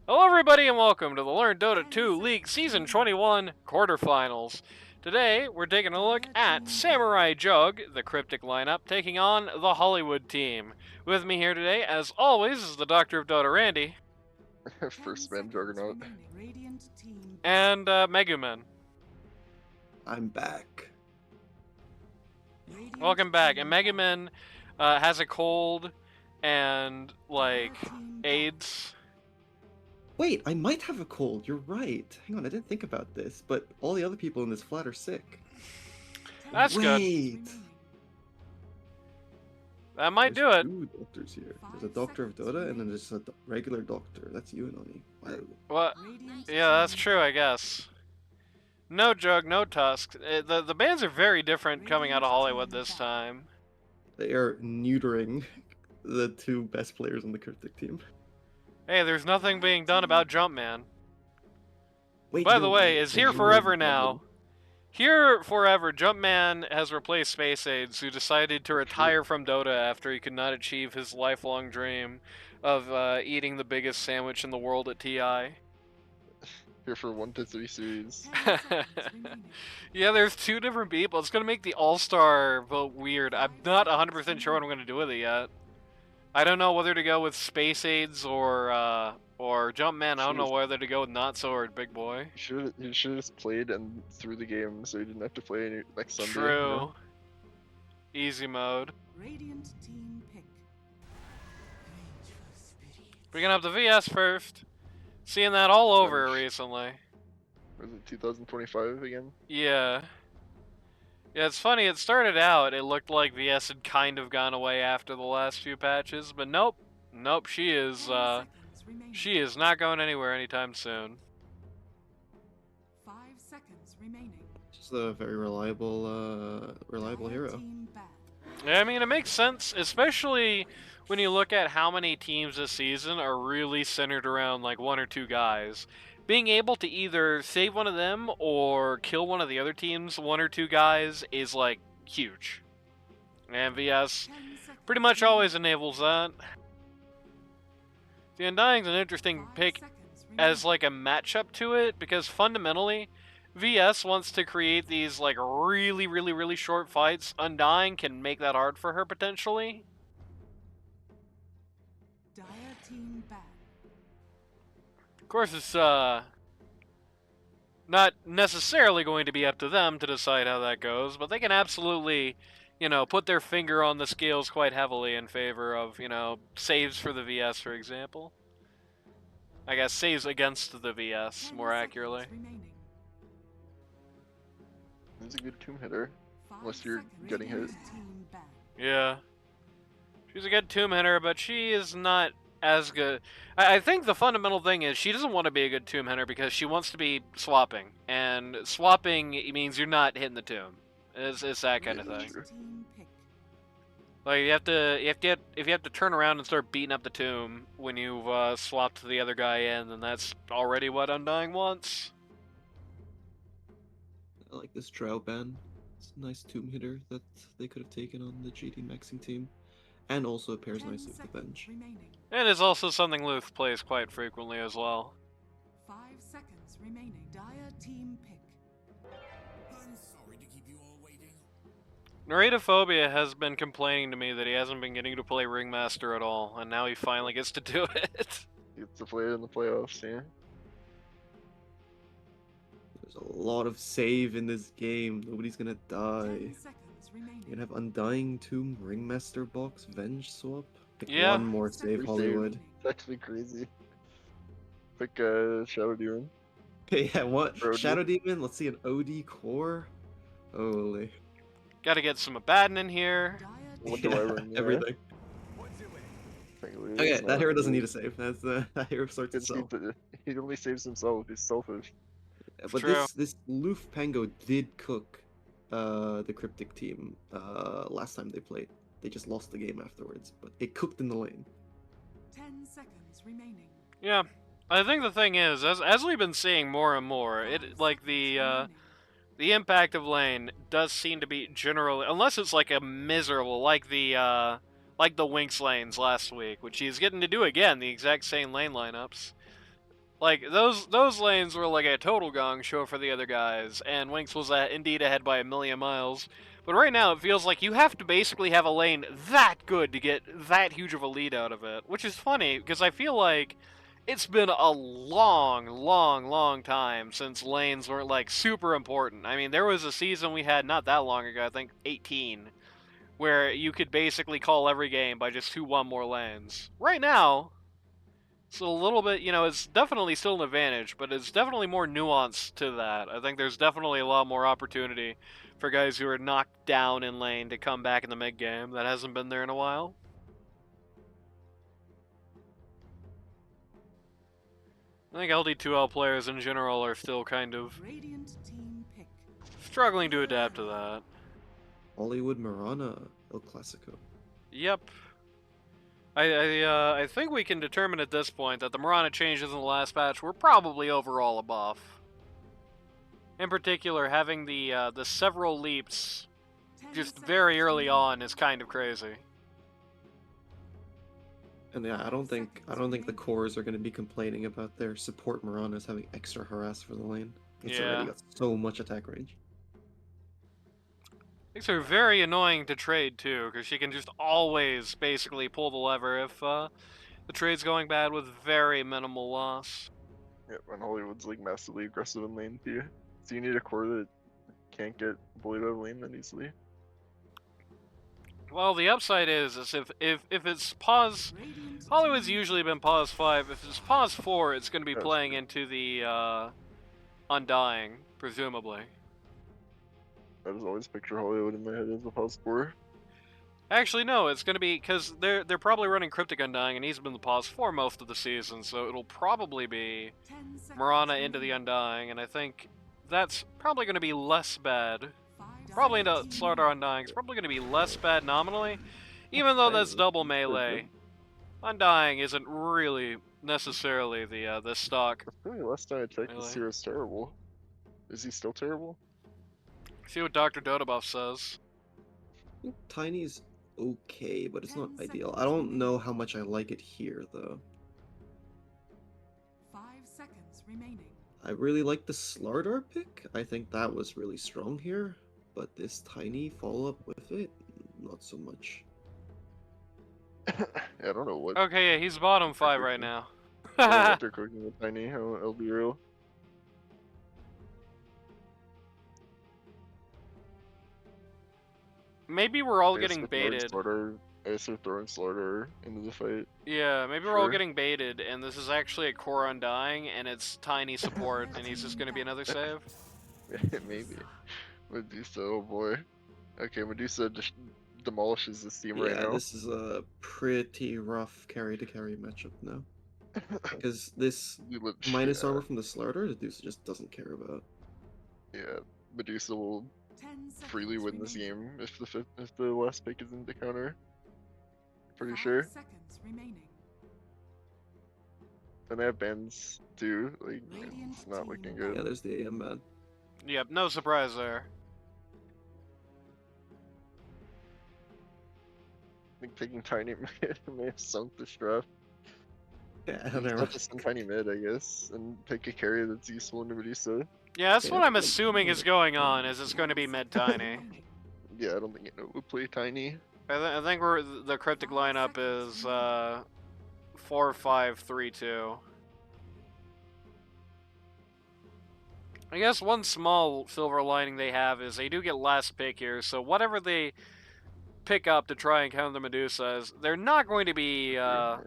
Hello everybody and welcome to the Learn Dota 2 League Season 21 Quarterfinals. Today, we're taking a look at Samurai Jug, the cryptic lineup, taking on the Hollywood team. With me here today, as always, is the Doctor of Dota, Randy. First man Juggernaut. And Megumin. I'm back. Welcome back. And Megumin has a cold and, AIDS. Wait, I might have a cold. You're right. Hang on, I didn't think about this, but all the other people in this flat are sick. That's Wait. good. That might There's do it. two doctors here. There's a doctor of Dota and then there's a regular doctor. That's you, Noni. Wow. What? Yeah, that's true, I guess. No Jug, no Tusk. The bands are very different coming out of Hollywood this time. They are neutering the two best players on the cryptic team. Hey, there's nothing being done about Jumpman. Wait, By the way, is here forever now. Here forever, Jumpman has replaced Space Aids, who decided to retire from Dota after he could not achieve his lifelong dream of eating the biggest sandwich in the world at TI. Here for 1 to 3 series. Yeah, there's two different people. It's going to make the All-Star vote weird. I'm not 100% sure what I'm going to do with it yet. I don't know whether to go with Space Aids or Jumpman. I don't know whether to go with Notso or Big Boy. You should have just played and through the game so you didn't have to play any next Sunday. True. You know? Easy mode. Radiant team pick. We're gonna have the VS first. Seeing that all over recently. Was it 2025 again? Yeah. Yeah, it's funny, it started out, it looked like VS had kind of gone away after the last few patches, but nope. Nope, she is not going anywhere anytime soon. 5 seconds remaining. Just a very reliable hero. Yeah, I mean, it makes sense, especially when you look at how many teams this season are really centered around like one or two guys. Being able to either save one of them or kill one of the other team's one or two guys is like huge. And VS pretty much always enables that. The Undying's an interesting pick as like a matchup to it because fundamentally VS wants to create these like really short fights. Undying can make that hard for her potentially. Dire team back. Of course, it's not necessarily going to be up to them to decide how that goes, but they can absolutely, you know, put their finger on the scales quite heavily in favor of, you know, saves for the VS, for example. I guess saves against the VS, more accurately. He's a good tomb hitter, unless you're getting hit. Yeah. She's a good tomb hitter, but she is not as good. I think the fundamental thing is she doesn't want to be a good tomb hitter because she wants to be swapping, and swapping means you're not hitting the tomb. It's that kind of thing. Like if you have to turn around and start beating up the tomb when you've swapped the other guy in, then that's already what Undying wants. I like this Drow ban. It's a nice tomb hitter that they could have taken on the GD maxing team. And also it pairs nicely with the bench. And is also something Luth plays quite frequently as well. 5 seconds remaining. Dire team pick. I'm sorry to keep you all waiting. Narratophobia has been complaining to me that he hasn't been getting to play Ringmaster at all, and now he finally gets to do it. He gets to play it in the playoffs, yeah. There's a lot of save in this game. Nobody's gonna die. 10 seconds remaining. You can have Undying Tomb, Ringmaster Box, Venge Swap. Pick Yeah. one more save, Hollywood. It's actually crazy. Pick Shadow Demon. Yeah, what? Brody. Shadow Demon? Let's see an OD core? Holy. Gotta get some Abaddon in here. Dire What team do I run there? Everything. Okay, that hero doesn't need a save. That's that hero sorts itself. He only saves himself. He's selfish. But True. this Loof Pango did cook the cryptic team last time they played. They just lost the game afterwards, but it cooked in the lane. 10 seconds remaining. Yeah, I think the thing is, as we've been seeing more and more, it like the impact of lane does seem to be generally, unless it's like a miserable, like the Winx lanes last week, which he's getting to do again, the exact same lane lineups. Like those lanes were like a total gong show for the other guys, and Winx was indeed ahead by a million miles. But right now it feels like you have to basically have a lane that good to get that huge of a lead out of it, which is funny because I feel like it's been a long time since lanes weren't like super important. I mean, there was a season we had not that long ago, I think 18, where you could basically call every game by just 2-1 more lanes. Right now, it's a little bit, it's definitely still an advantage, but it's definitely more nuance to that. I think there's definitely a lot more opportunity for guys who are knocked down in lane to come back in the mid game that hasn't been there in a while. I think LD2L players in general are still kind of Radiant team pick. struggling to adapt to that. Hollywood Marana El Clasico. Yep. I think we can determine at this point that the Mirana changes in the last patch were probably overall a buff. In particular, having the several leaps 10 just seconds very early on remaining. is kind of crazy. And yeah, I don't think the cores are going to be complaining about their support Maranas having extra harass for the lane. It's already Yeah. got so much attack range. These are very annoying to trade too, because she can just always basically pull the lever if the trade's going bad with very minimal loss. Yeah, and Hollywood's like massively aggressive in lane too. So you need a core that can't get bullied out of lane that easily. Well, the upside is if it's pause, Radiant Hollywood's team usually been pause 5. If it's pause 4, it's going to be That's playing true. into the Undying, presumably. I just always picture Hollywood in my head as a pause core. Actually, no, it's going to be because they're probably running Cryptic Undying, and he's been the pause 4 most of the season, so it'll probably be 10 seconds Mirana into the remaining. Undying, and I think that's probably going to be less bad. 5 Probably into seconds Slaughter remaining. Undying. It's probably going to be less bad nominally, even though that's double melee. Undying isn't really necessarily the stock I feel like last time I checked, the melee. Seer's terrible. Is he still terrible? See what Dr. Dotabuff says. I think Tiny's okay, but it's not 10 ideal. seconds I don't remaining. know how much I like it here, though. 5 seconds remaining. I really like the Slardar pick. I think that was really strong here, but this Tiny follow-up with it, not so much. Yeah, I don't know what, Okay, yeah, he's bottom 5 right cooking. now. I don't know what they're cooking with Tiny. I'll be real. Maybe we're all I guess getting they're throwing baited. Slaughter. I guess they're throwing Slaughter into the fight. Yeah, maybe we're all Sure. getting baited, and this is actually a core Undying, and it's Tiny support, and he's just gonna be another save. Maybe. Medusa, oh boy. Okay, Medusa just demolishes this team right Yeah, now. this is a pretty rough carry-to-carry matchup now. Because this minus yeah, armor from the Slardar, the Deuce just doesn't care about. yeah, Medusa will 10 seconds freely win this remaining. game if the last pick isn't the counter. Pretty 5 sure. seconds remaining. And they have bans too. Like Radiant it's not team looking Yeah, good. there's the AM ban. Yep, no surprise there. I think taking Tiny mid may have sunk the strap. Yeah, You never have to send Tiny mid, I guess, and pick a carry that's useful into Medusa. Yeah, that's Yeah, what I'm like- assuming is going on, is it's going to be mid-Tiny. Yeah, I don't think it would play Tiny. I think the cryptic lineup is 4-5-3-2. I guess one small silver lining they have is they do get last pick here, so whatever they pick up to try and counter the Medusas, they're not going to be Yeah.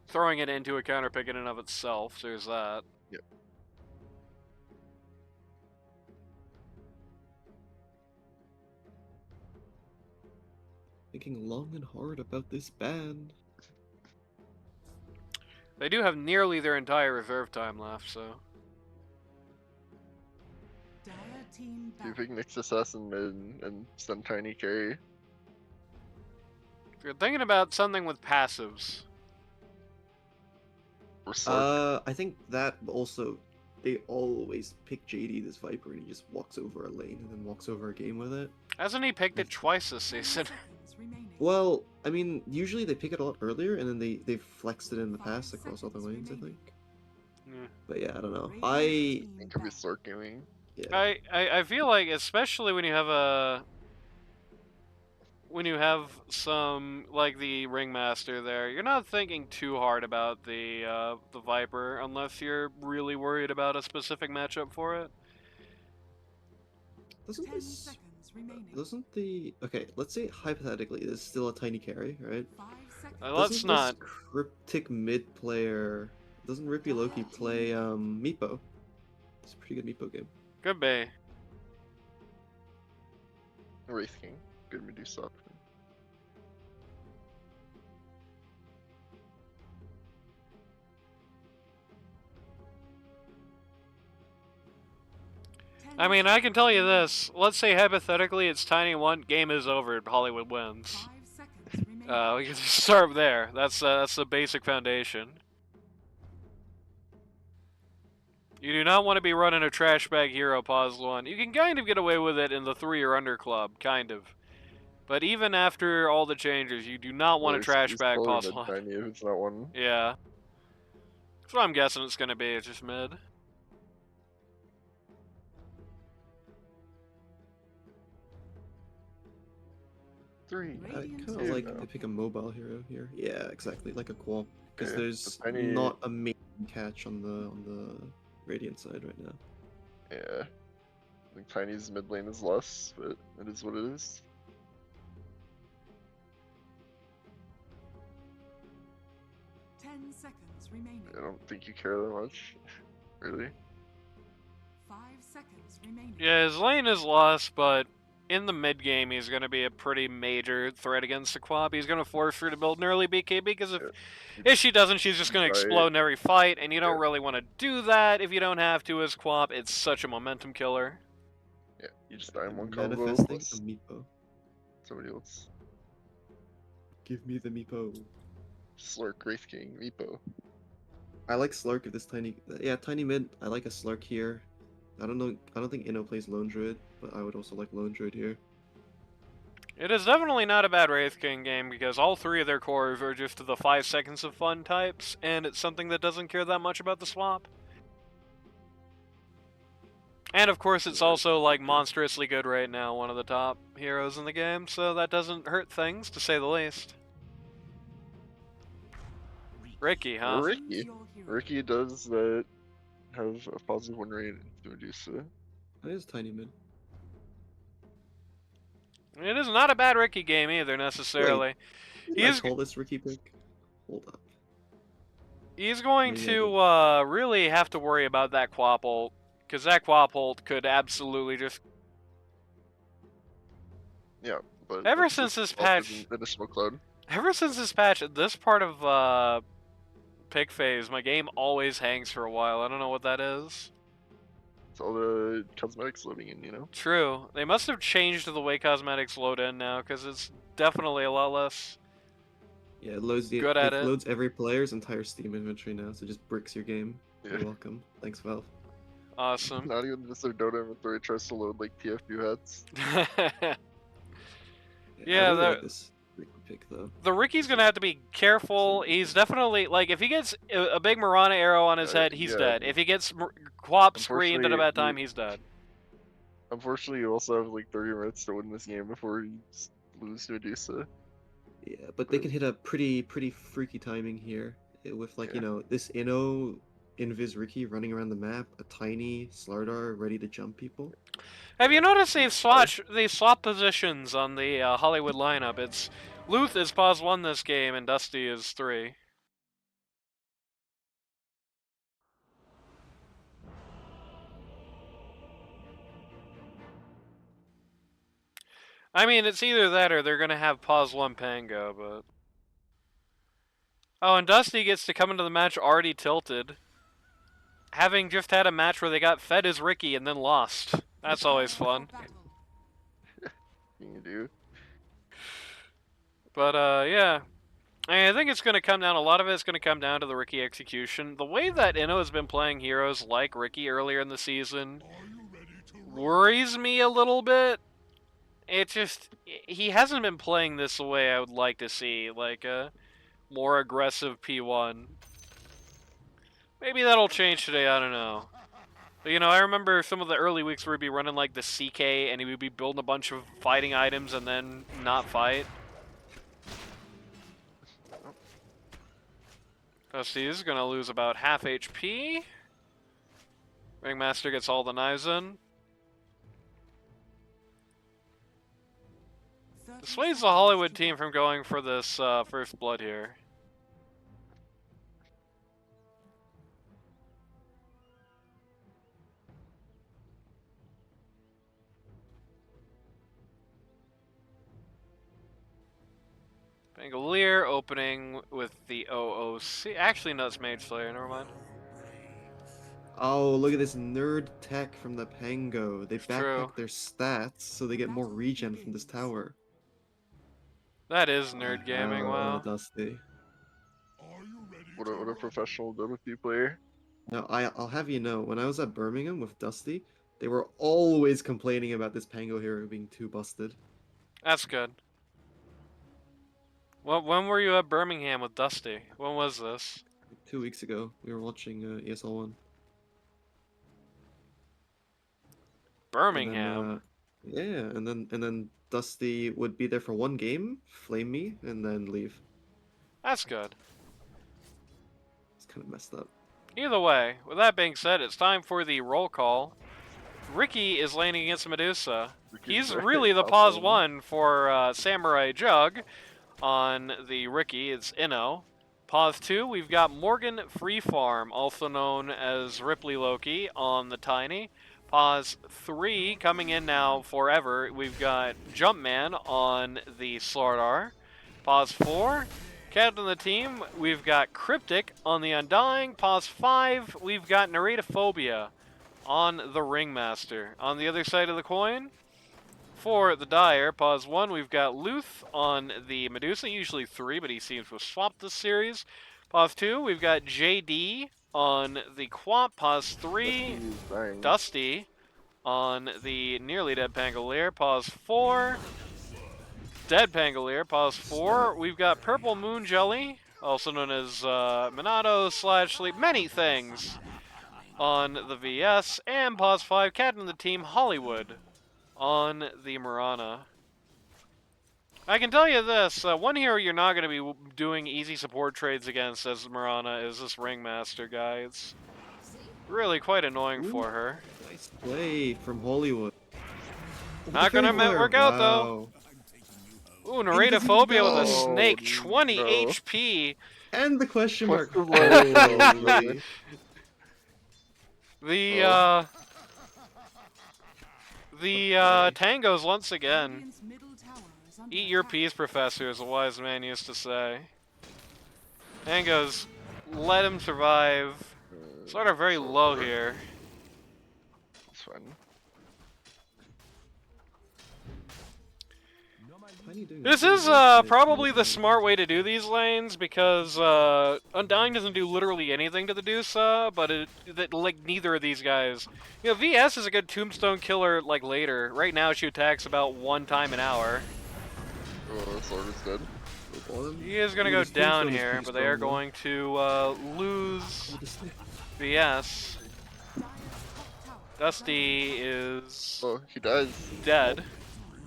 throwing it into a counter pick in and of itself. So there's that. Yep. Thinking long and hard about this ban. They do have nearly their entire reserve time left, so. Dire team So you back. pick Nyx Assassin mid and send Tiny carry. If you're thinking about something with passives, Or Slark. I think that also, they always pick JD this Viper and he just walks over a lane and then walks over a game with it. hasn't he picked it twice this 10 season? seconds remaining. Well, I mean, usually they pick it a lot earlier and then they've flexed it in the 5 past across other seconds lanes, I remaining. think. Yeah. But yeah, I don't know. Radiant's I team It could be back. Slark gaming. yeah. I feel like, especially when you have some like the ringmaster there, you're not thinking too hard about the Viper unless you're really worried about a specific matchup for it. Doesn't 10 this seconds remaining. doesn't the okay? Let's say hypothetically, this is still a tiny carry, right? 5 seconds. Let's Doesn't this not. cryptic mid player? Doesn't Rippy Loki play Meepo? It's a pretty good Meepo game. Could be. Wraith King. Good Medusa option. I mean, I can tell you this. Let's say hypothetically it's Tiny 1, game is over, Hollywood wins. 5 seconds remaining. We can just start there. That's the basic foundation. You do not want to be running a trash bag hero pause 1. You can kind of get away with it in the 3 or under club, kind of. But even after all the changes, you do not want Well, a trash he's bag probably pause mid 1. tiny if it's not one. Yeah. That's what I'm guessing it's going to be. It's just mid. Three. I Radiant's kind Dude, of like no. to pick a mobile hero here. Yeah, exactly, like a Qual, because Yeah, there's the tiny- not a main catch on the Radiant side right now. Yeah. I think Tiny's mid lane is less, but it is what it is. 10 seconds remaining. I don't think you care that much. Really. 5 seconds remaining. Yeah, his lane is lost, but in the mid game, he's going to be a pretty major threat against the Quap. He's going to force her to build an early BKB because if she doesn't, she's just going to Right. explode in every fight, and you don't Yeah. really want to do that if you don't have to as Quap. It's such a momentum killer. Yeah, you just die in one I'm combo manifesting plus a Meepo. somebody else. Give me the Meepo. Slurk, Wraith King, Meepo. I like Slark if this tiny. Yeah, tiny mid. I like a Slark here. I don't know. I don't think Inno plays Lone Druid, but I would also like Lone Druid here. It is definitely not a bad Wraith King game because all 3 of their cores are just the 5 seconds of fun types, and it's something that doesn't care that much about the swap. And of course, it's also like monstrously good right now, one of the top heroes in the game, so that doesn't hurt things, to say the least. Ricky, huh? Ricky. Choose your hero. Ricky does that have a positive win rate to Medusa. That is tiny mid. It is not a bad Ricky game either, necessarily. Did I He's call this Ricky pick? Hold up. he's going Maybe I to really have to worry about that Quap ult, because that Quap ult could absolutely just... Yeah, but Ever that's since just this also patch- the additional cloud. Ever since this patch, this part of pick phase, my game always hangs for a while. I don't know what that is. It's all the cosmetics loading in, you know? True. They must have changed the way cosmetics load in now, because it's definitely a lot less. Yeah, it loads Good at it. loads every player's entire Steam inventory now, so it just bricks your game. Yeah. You're welcome. Thanks, Valve. Awesome. Not even just their Dota inventory tries to load like TFU hats. Yeah, I really that- like this Ricky pick though. The Ricky's gonna have to be careful. He's definitely like if he gets a big Marana arrow on his head, he's yeah. dead. If he gets Quap screamed at a Unfortunately, bad time, he's dead. Unfortunately, you also have like 30 minutes to win this game before you lose to Medusa. Yeah, but they can hit a pretty freaky timing here with like Yeah. you know this Inno Invis Ricky running around the map, a tiny Slardar ready to jump people. Have you noticed they've swapped positions on the Hollywood lineup? It's Luth is pause 1 this game and Dusty is 3. I mean, it's either that or they're gonna have pause 1 Pango, but... Oh, and Dusty gets to come into the match already tilted. Having just had a match where they got fed as Ricky and then lost. That's always fun. Battle. You do. But, yeah. I think it's going to come down, a lot of it's going to come down to the Ricky execution. The way that Inno has been playing heroes like Ricky earlier in the season worries me a little bit. It just, he hasn't been playing this the way I would like to see, like a more aggressive P1. Maybe that'll change today, I don't know. But, you know, I remember some of the early weeks where he'd be running like the CK and he would be building a bunch of fighting items and then not fight. Dusty is gonna lose about half HP. Ringmaster gets all the knives in. Dissuades the Hollywood team from going for this first blood here. Pangolier opening with the OOC. Actually, no, it's Mage Slayer, never mind. Oh, look at this nerd tech from the Pango. They It's true. backpack their stats so they get more regen from this tower. That is nerd gaming, wow. Dusty. What a professional Dota 2 player. Now, I'll have you know, when I was at Birmingham with Dusty, they were always complaining about this Pango hero being too busted. That's good. Well, when were you at Birmingham with Dusty? When was this? 2 weeks ago, we were watching ESL 1. Birmingham? Yeah, and then Dusty would be there for one game, flame me, and then leave. That's good. It's kind of messed up. Either way, with that being said, it's time for the roll call. Ricky is laning against Medusa. He's really the pause one for Samurai Jug on the Ricky. It's Inno. Pause 2, we've got Morgan Freefarm, also known as Ripley Loki, on the Tiny. Pause 3, coming in now forever, we've got Jumpman on the Slardar. Pause 4, captain of the team, we've got Cryptic on the Undying. Pause 5, we've got Narratophobia on the Ringmaster. On the other side of the coin, for the Dire, pause 1, we've got Luth on the Medusa, usually 3, but he seems to have swapped this series. Pause 2, we've got JD on the Quap. Pause 3, Dusty on the nearly dead Pangolier. Pause 4, dead Pangolier. Pause 4, we've got Purple Moon Jelly, also known as Minato / Sleep, many things on the VS. And pause 5, captain of the team, Hollywood on the Marana. I can tell you this, one hero you're not going to be doing easy support trades against as Marana is this Ringmaster guy. It's really quite annoying for her. Nice play from Hollywood. Not going to work out though. Ooh, Narratophobia with a snake, 20 HP. And the question mark. The tangos once again. Eat your peas, Professor, as a wise man used to say. Tangos, let him survive. Sort of very low here. It's fine. This is probably the smart way to do these lanes because Undying doesn't do literally anything to the Dusa, but like neither of these guys. You know, VS is a good tombstone killer like later. Right now she attacks about 1 time an hour. Oh, Sword is dead. He is going to go down here, but they are going to lose VS. Dusty is Oh, he dies. dead.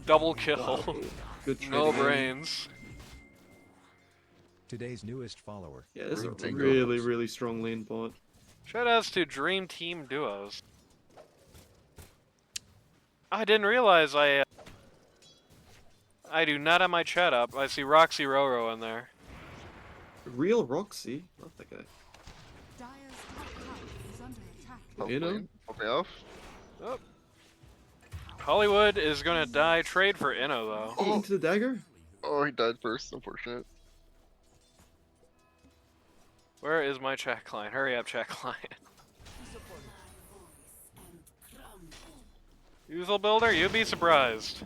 Double kill. Wow. Good No trading. brains. Today's newest follower. Yeah, this is a Tango. really strong lane bot. Shoutouts to Dream Team Duos. I didn't realize I do not have my chat up. I see Roxy Roro in there. Real Roxy, not that guy. Dire's top tower is under attack. Help You know? lane. Help me off. Oh. Hollywood is gonna die. Trade for Inno though. Oh, into the dagger? Oh, he died first. Unfortunate. Where is my chat client? Hurry up, chat client. Usual builder, you'd be surprised.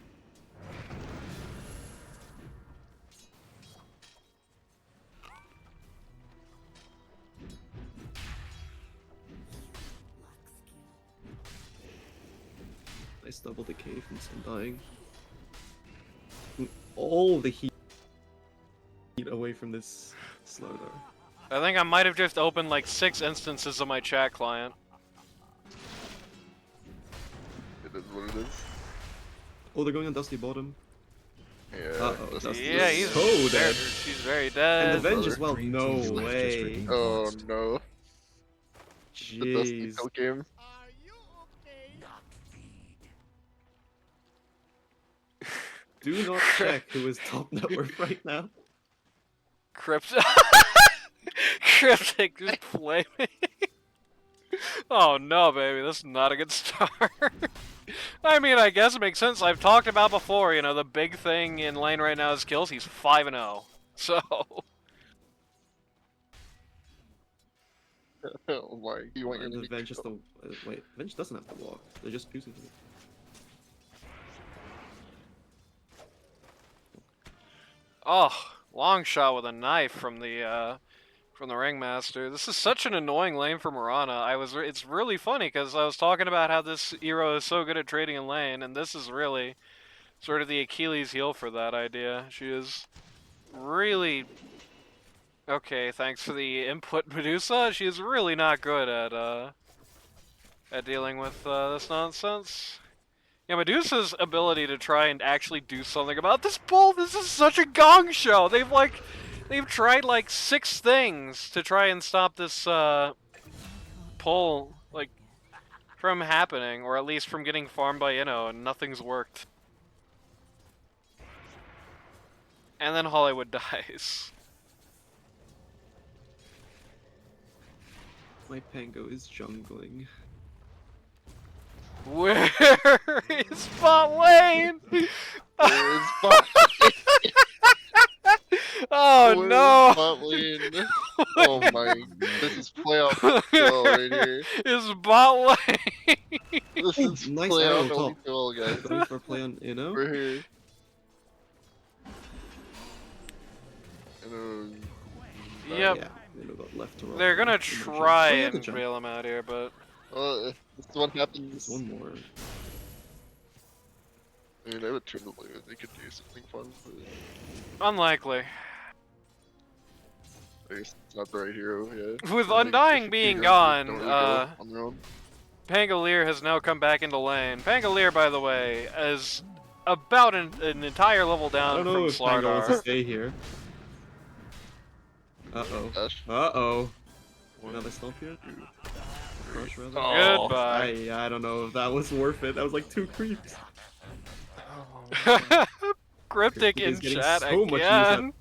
Nice double decay from Undying. All the heat away from this Slardar. I think I might have just opened like 6 instances of my chat client. It is what it is. Oh, they're going on Dusty bottom. Yeah. Uh-oh, that's Dusty Yeah, is he's so very, dead. she's very And dead. the Venge brother. as well. Green No team's life just way. regained Oh last. no. The Dusty Jeez. kill game. Do not check who is top net worth right now. Cryptic just play me. Oh no, baby, this is not a good start. I mean, I guess it makes sense. I've talked about before, you know, the big thing in lane right now is kills. He's 5-0. So. Oh my, you want your And the mini Venge just kill. the wait, Venge doesn't have to walk. They're just choosing to. Oh, long shot with a knife from the ringmaster. This is such an annoying lane for Mirana. It's really funny because I was talking about how this hero is so good at trading in lane, and this is really sort of the Achilles heel for that idea. She is really okay. Thanks for the input, Medusa. She is really not good at dealing with this nonsense. Yeah, Medusa's ability to try and actually do something about this bull. This is such a gong show. They've tried like 6 things to try and stop this pull like from happening, or at least from getting farmed by Inno, and nothing's worked. And then Hollywood dies. My Pango is jungling. Where is bot lane? Where's bot? Oh Where's no! bot lane? Oh my, this is playoff duel right here. Is bot lane? This Oh, is nice playoff arrow top. duel, guys. Going for a play on Inno. We're here. And, Yep. Yeah, Inno got left to They're gonna Inno jump. try Oh, yeah, the and jump. bail him out here, but this is what There's happens. one more. I mean, I would turn the blue. They could do something fun, but unlikely. I guess it's not the right hero. Yeah. With I think Undying the being heroes gone, don't really go on their own. Pangolier has now come back into lane. Pangolier, by the way, is about an entire level I down don't know from if Pango wants to Slardar. stay here. Uh-oh. Dash. Uh-oh. Another stomp here? Crush, rather? Oh. Goodbye. I don't know if that was worth it. That was like 2 creeps. Cryptic in is getting chat so much use again.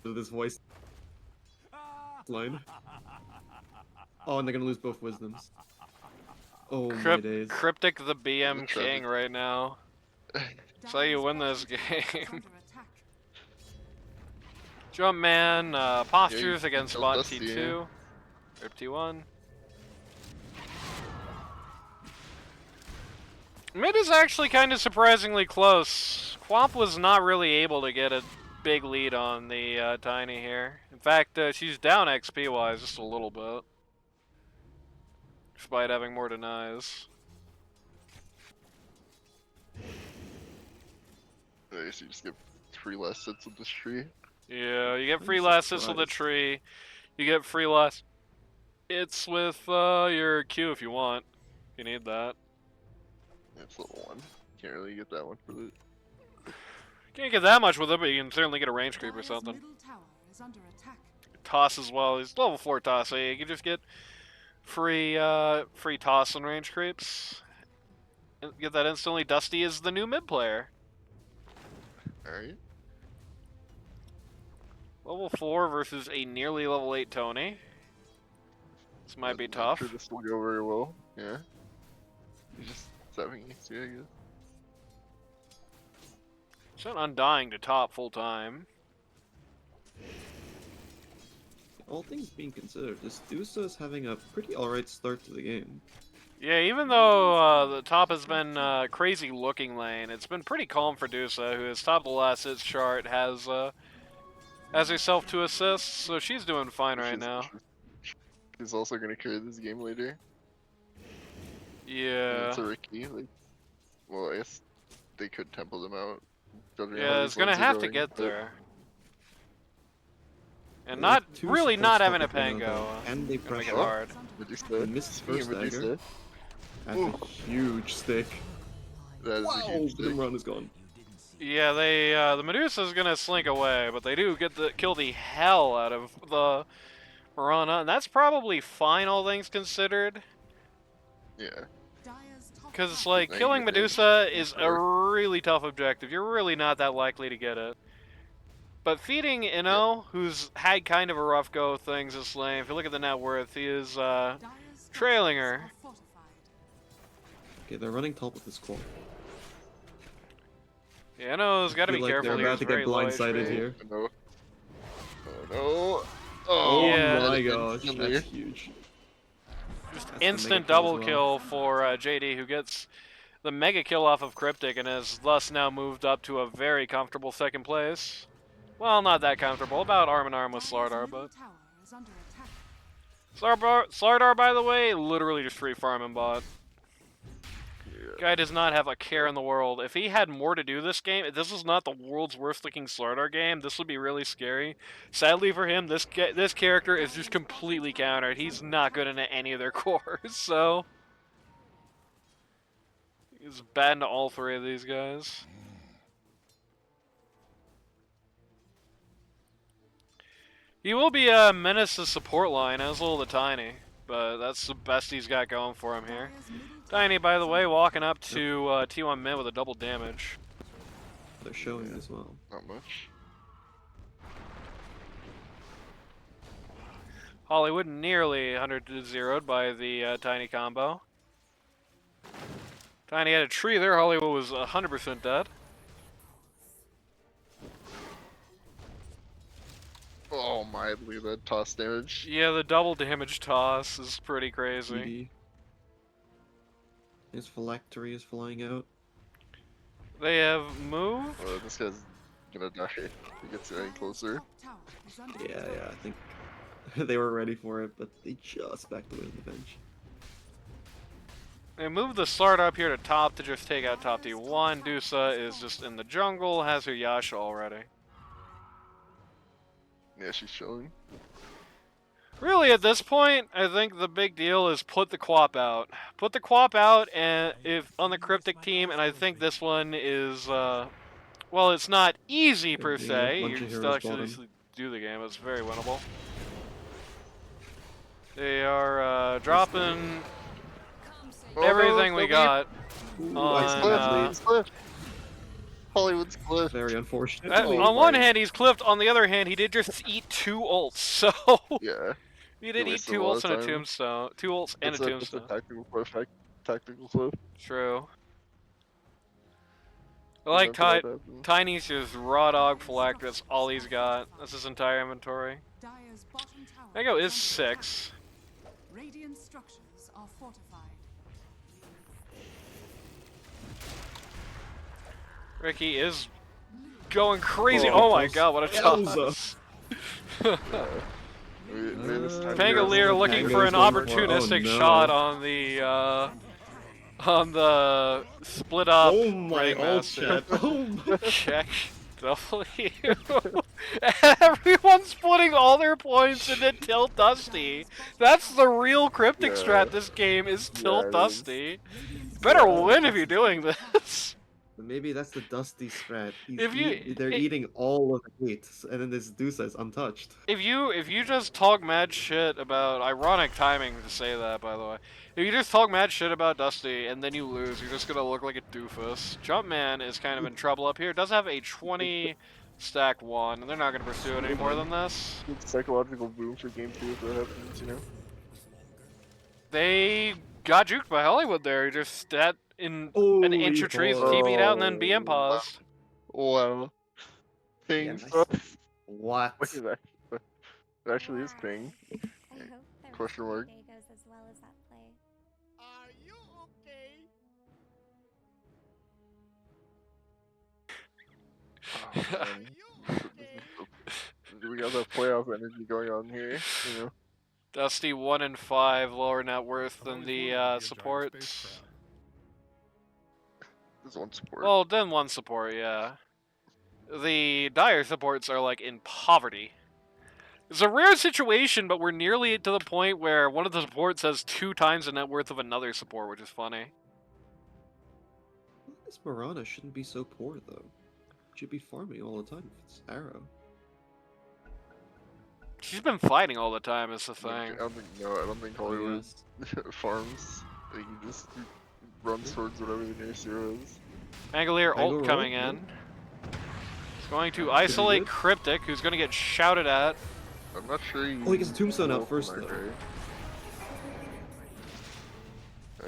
To this voice line. Oh, and they're gonna lose both wisdoms. Oh my days. Cryptic the BM That's king tragic. right now. That's how you win this game. Jumpman, postures against killed bot Dusty, T2. Rip T1. Mid is actually kind of surprisingly close. Quap was not really able to get a big lead on the Tiny here. In fact, she's down XP wise just a little bit. Despite having more denies. I guess you just get 3 less sets of this tree. Yeah, you get I'm free last hits with the surprised. tree. You get free last hits with your Q if you want. If you need that. It's level 1. Can't really get that one for the. Can't get that much with it, but you can certainly get a range creep or something. Middle tower is under attack. Toss as well. He's level 4 toss, so you can just get free free toss and range creeps. And get that instantly. Dusty is the new mid player. Alright. Level 4 versus a nearly level 8 Tony. This might be I'm tough. sure this will go very well. Yeah. He's just 7 EC, I guess. Sent Undying to top full time. All things being considered, this Dusa is having a pretty alright start to the game. Yeah, even though the top has been crazy looking lane, it's been pretty calm for Dusa, who is top of the last hits chart, has herself 2 assists, so she's doing fine right now. She's also gonna carry this game later. Yeah. It's a Ricky. Like, well, I guess they could temple them out. Judging how Yeah, these it's gonna lanes are have to going, get but there. And They have not two really supports not having a top of lane now, Pango. though. And they Gonna make it pressure. hard. Medusa. He missed his Speaking of first dagger. Medusa, That's a huge stick. that is a Wow, huge the stick. run is gone. Yeah, they the Medusa's gonna slink away, but they do get the kill the hell out of the Mirana, and that's probably fine, all things considered. Yeah. Because it's Tower like Now you killing get the Medusa is a power. really tough objective. You're really not that likely to get it. But feeding Inno, who's had kind of a rough go of things this lane, if you look at the net worth, he is trailing her. Okay, they're running top with this core. Yeah, Inno's got to be Feel like careful they're here. about He's to get very low blindsided HP. here. Oh no. Oh no. Oh Yeah. my that is gosh, instantly- that's huge. Just That's the instant mega kill as double well. kill for JD, who gets the mega kill off of Cryptic and has thus now moved up to a very comfortable second place. Well, not that comfortable, about arm in arm with Slardar, but Slardar, by the way, literally just free farming bot. Yeah. Guy does not have a care in the world. If he had more to do this game, if this is not the world's worst looking Slardar game, this would be really scary. Sadly for him, this character is just completely countered. He's not good into any of their cores, so he's bad into all three of these guys. He will be a menace to support line as will the Tiny, but that's the best he's got going for him here. Tiny, by the way, walking up to T1 mid with a double damage. They're showing as well. Not much. Hollywood nearly 100-0'd by the Tiny combo. Tiny had a tree there. Hollywood was 100% dead. Oh my, look at that toss damage. Yeah, the double damage toss is pretty crazy. GD. His phylactery is flying out. They have moved. This guy's gonna die if he gets any closer. Yeah, I think they were ready for it, but they just backed away on the bench. They moved the Slard up here to top to just take out top T1. Dusa is just in the jungle, has her Yasha already. Yeah, she's chilling. Really, at this point, I think the big deal is put the Quap out. Put the Quap out, and if on the Cryptic team, and I think this one is, well, it's not easy per Yeah, se. bunch You of can still heroes actually bottom. do the game. It's very winnable. They are dropping Oh, everything we no, got. Ooh, On, I see Cliff, that lead. he's Cliff. Hollywood's Cliff. Very unfortunate. Oh On one my- hand, he's clipped. On the other hand, he did just eat 2 ults. So Yeah. he did He eat wasted 2 a lot ults of and a time. tombstone. 2 ults and a That's a tombstone. tactical Cliff. Tactical Cliff. True. I like Tiny's just raw dog phylactery. That's all he's got. That's his entire inventory. Mango is 6. Radiant structures are fortified. Ricky is going crazy. Oh, Oh my close. god, what a Yowza. toss. Pangolier the looking for an Pango's going for- opportunistic oh, no. shot on the split up Oh my ult Ringmaster. chat. Oh my. Check W. Everyone's putting all their points into Tilt Dusty. That's the real cryptic Yeah. strat this game is Tilt it is. Dusty. Better win if you're doing this. Maybe that's the Dusty strat. They're If eating all of the hate, and then this Dusa is untouched. If you just talk mad shit about ironic timing to say that, by the way. If you just talk mad shit about Dusty and then you lose, you're just gonna look like a doofus. Jumpman is kind of in trouble up here. It does have a 20 stack 1, and they're not gonna pursue it any more than this. Good psychological boom for game 2 if that happens, you know? They got juked by Hollywood there. Just that in Oh, an inch of trees, TP'd out, and then BM paused. Wow. Ping Yeah, nice. stuff. What? Look at that. It actually is ping. I hope the Question rest of mark. the day goes as well as that play. Are you okay? Oh, man. We got that playoff energy going on here, you know? Dusty 1 and 5, lower net worth than the supports. There's one support. Well, then 1 support, yeah. The dire supports are like in poverty. It's a rare situation, but we're nearly to the point where one of the supports has 2 times the net worth of another support, which is funny. This Mirana shouldn't be so poor though. Should be farming all the time if it's Arrow. She's been fighting all the time, is the thing. I don't think Hollywood Yes. farms. Like, he just runs towards whatever the nearest hero is. Angolier Angle ult coming roll, in. He's going to isolate good. Cryptic, who's going to get shouted at. I'm not sure he. Oh, he gets a tombstone out will first, from though. Andre.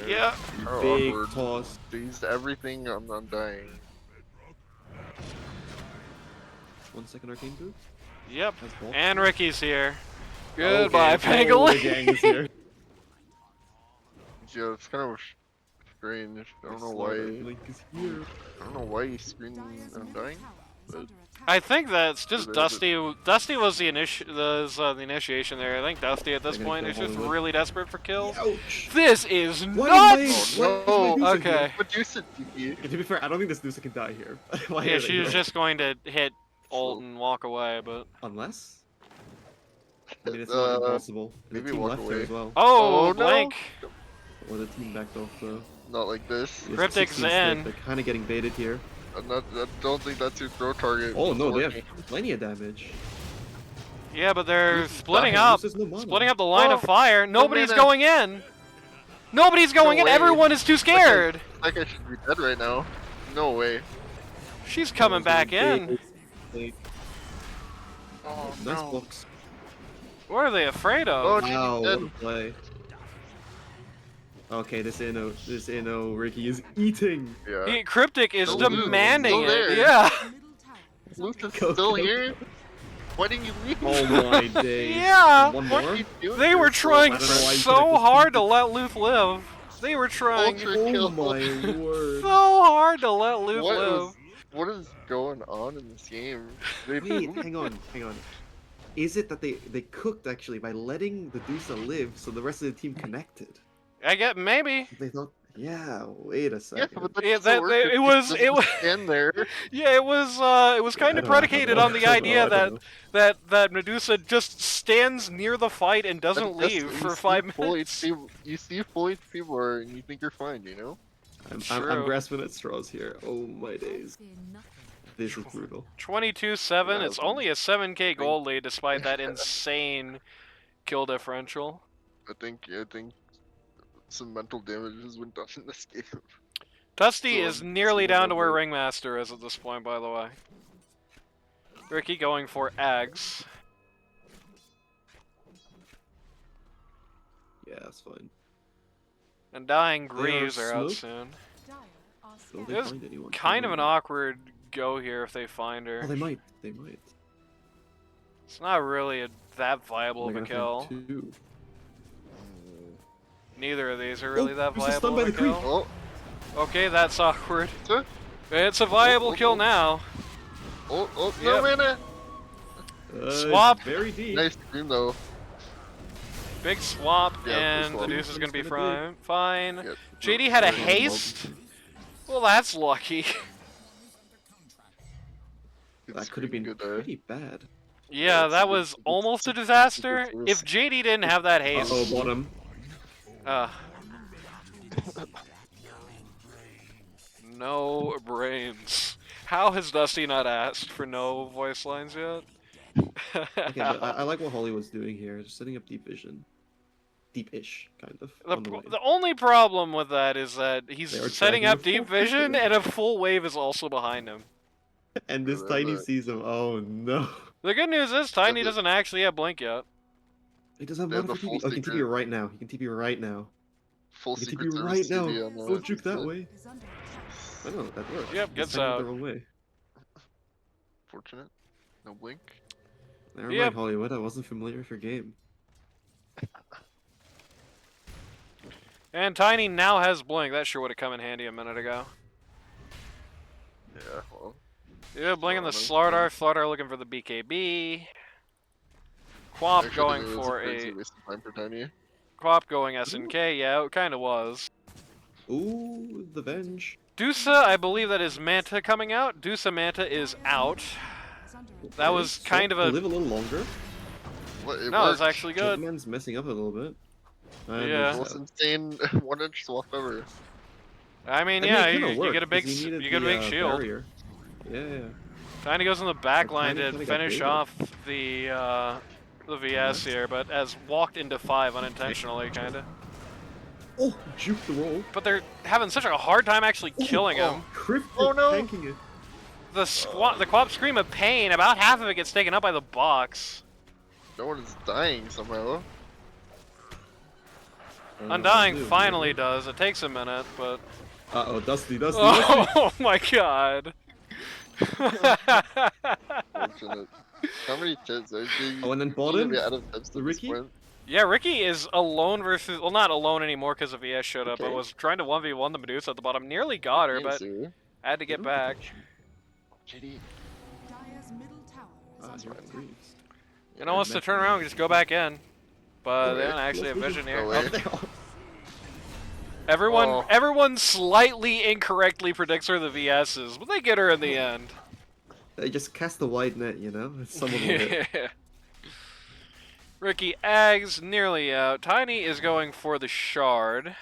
Yeah. How Big awkward. toss. They used everything on dying. 1 second arcane boot. Yep. That's ball. And Ricky's here. Goodbye, Okay. Pangoli. Oh, the gang is here. Yeah, it's kind of strange. I don't know why. Link is here. I don't know why he screamed Dire's on middle dying. tower is but- under attack. I think that's just There's Dusty. Dusty was the initiation there. I think Dusty at this They're gonna point is kill just Hollywood. really desperate for kills. Ouch! This is Why nuts! did Oh, why is no. Medusa Okay. here? Medusa TP. Okay, to be fair, I don't think this Medusa can die here. Why Yeah, are they she was here? just going to hit ult and walk away, but Unless? I mean, it's not impossible. And maybe the team walk left there away. as well. oh, Oh, no. blank. Or the team backed off though. Not like this. Yes, Cryptic's 16 stick, in. They're kind of getting baited here. I don't think that's your throw target. Oh no, they have Working. plenty of damage. Yeah, but they're Who's splitting dying? up. Medusa's no mana. Splitting up the line of Oh, fire. Nobody's mana. going in. Nobody's going in. way. Everyone is too scared. Like I should be dead right now. No way. She's coming back in. Oh Nice no. blocks. What are they afraid Oh, of? she's Wow, dead. what a play. Okay, this Inno Ricky is eating. Yeah. Cryptic is Still Luke, demanding still it. there. Yeah. Middle tower is Luke under is Go, still go, here. Why didn't you leave? Oh my days. Yeah. One What more? are you doing? They were You're trying I don't know why you so connected hard to people. let Luth live. They were trying Ultra so Oh kill. my word. hard to let Luth What live. is, what is going on in this game? They Wait, hang on. Is it that they cooked actually by letting the Medusa live so the rest of the team connected? I get maybe. They thought, yeah, wait a Yeah, second. but that Yeah, doesn't that- work it if you was- just it was- stand there. Yeah, it was kind of predicated on the idea that Medusa just stands near the fight and doesn't But leave you for see 5 full minutes. HP you see full HP more and you think you're fine, you know? I'm True. grasping at straws here. Oh my days. fear nothing. This is brutal. 22-7. Yeah, It's only a 7k gold lead despite that insane kill differential. I think some mental damage has been done in this game. Dusty So, is nearly so down to where whatever. Ringmaster is at this point, by the way. Ricky going for eggs. Yeah, that's fine. And dying They are Greaves are out smoked? soon. Dire are Will scattered. they It was find anyone? Kind of an awkward go here if they find her. Oh, they might. They might. It's not really that viable They're of a gonna kill. find two. Neither of these are really that he's just viable stunned of by a the creep. kill. Oh, Okay, that's awkward. Sir? It's a viable Oh, kill oh. now. no Yep. mana! It's Swap. Very deep. Nice scream though. Big swap, Yeah, and big the swap. deuce is gonna be It's gonna fine. Yeah, JD had a yeah, haste. Well, that's lucky. good That could have scream, been good there. pretty bad. Yeah, it's that a good- was it's a good- almost a it's a good disaster. first. If JD didn't have that haste, Uh-oh, bottom. No brains. How has Dusty not asked for no voice lines yet? Okay, but I like what Hollywood's doing here. Just setting up deep vision. Deep-ish, kind of. on the way. The only problem with that is that he's They are setting dragging up a full deep vision, picture. and a full wave is also behind him. And this Yeah, Tiny that- sees him. Oh no. The good news is Tiny it- doesn't actually have Blink yet. He doesn't have They have mana the for full TP. Oh, he can TP secret. right now. He can TP right now. Full He can secret TP service right now. TV on the Don't juke that set. way. Is under attack. I know, that works. Yep, He's gets timing it out. the wrong way. Fortunate. No blink. Never Yep. mind, Hollywood. I wasn't familiar with your game. And Tiny now has Blink. That sure would have come in handy a minute ago. Yeah, well. Yeah, Blink on the Slardar. Slardar looking for the BKB. Quap Actually, going it was for crazy a waste of time for Tiny. Quap going SNK. Yeah, it kind of was. Ooh, the Venge. Dusa, I believe that is Manta coming out. Dusa Manta is out. Is under attack. That was Okay, kind of so a live a little longer. What, it No, it's worked. actually good. Jumpman's messing up a little bit. And Yeah. The most insane 1-inch swap ever. I mean, I yeah, mean, it kinda you worked, get a big, 'cause he needed you get a the, big shield. barrier. Yeah. Tiny goes in the back line Tiny to kinda got finish baited. off the VS here, but has walked into 5 unintentionally, kinda. Oh, juke the roll. But they're having such a hard time actually killing him. Crypt Oh, no. tanking it. The Quap scream of pain, about half of it gets taken up by the box. No one is dying somehow. Undying Dude, finally does. It takes a minute, but Uh-oh, Dusty. oh my god. Fortunate. How many tips are you? Oh, and then You bottom, be out of tips at this Ricky? point. Yeah, Ricky is alone versus, well, not alone anymore because of VS showed up, but Okay. was trying to 1v1 the Medusa at the bottom. Nearly got her, but Answer. had to get back. JD. Dire's middle tower is Ah, under you're attack. freeze. You know, wants to turn around and just go back in. But they Okay. don't actually have vision here. Go away. Everyone, Oh. everyone slightly incorrectly predicts her the VS's, but they get her in the end. They just cast a wide net, you know? Someone will hit. Yeah. Ricky Ag's nearly out. Tiny is going for the shard.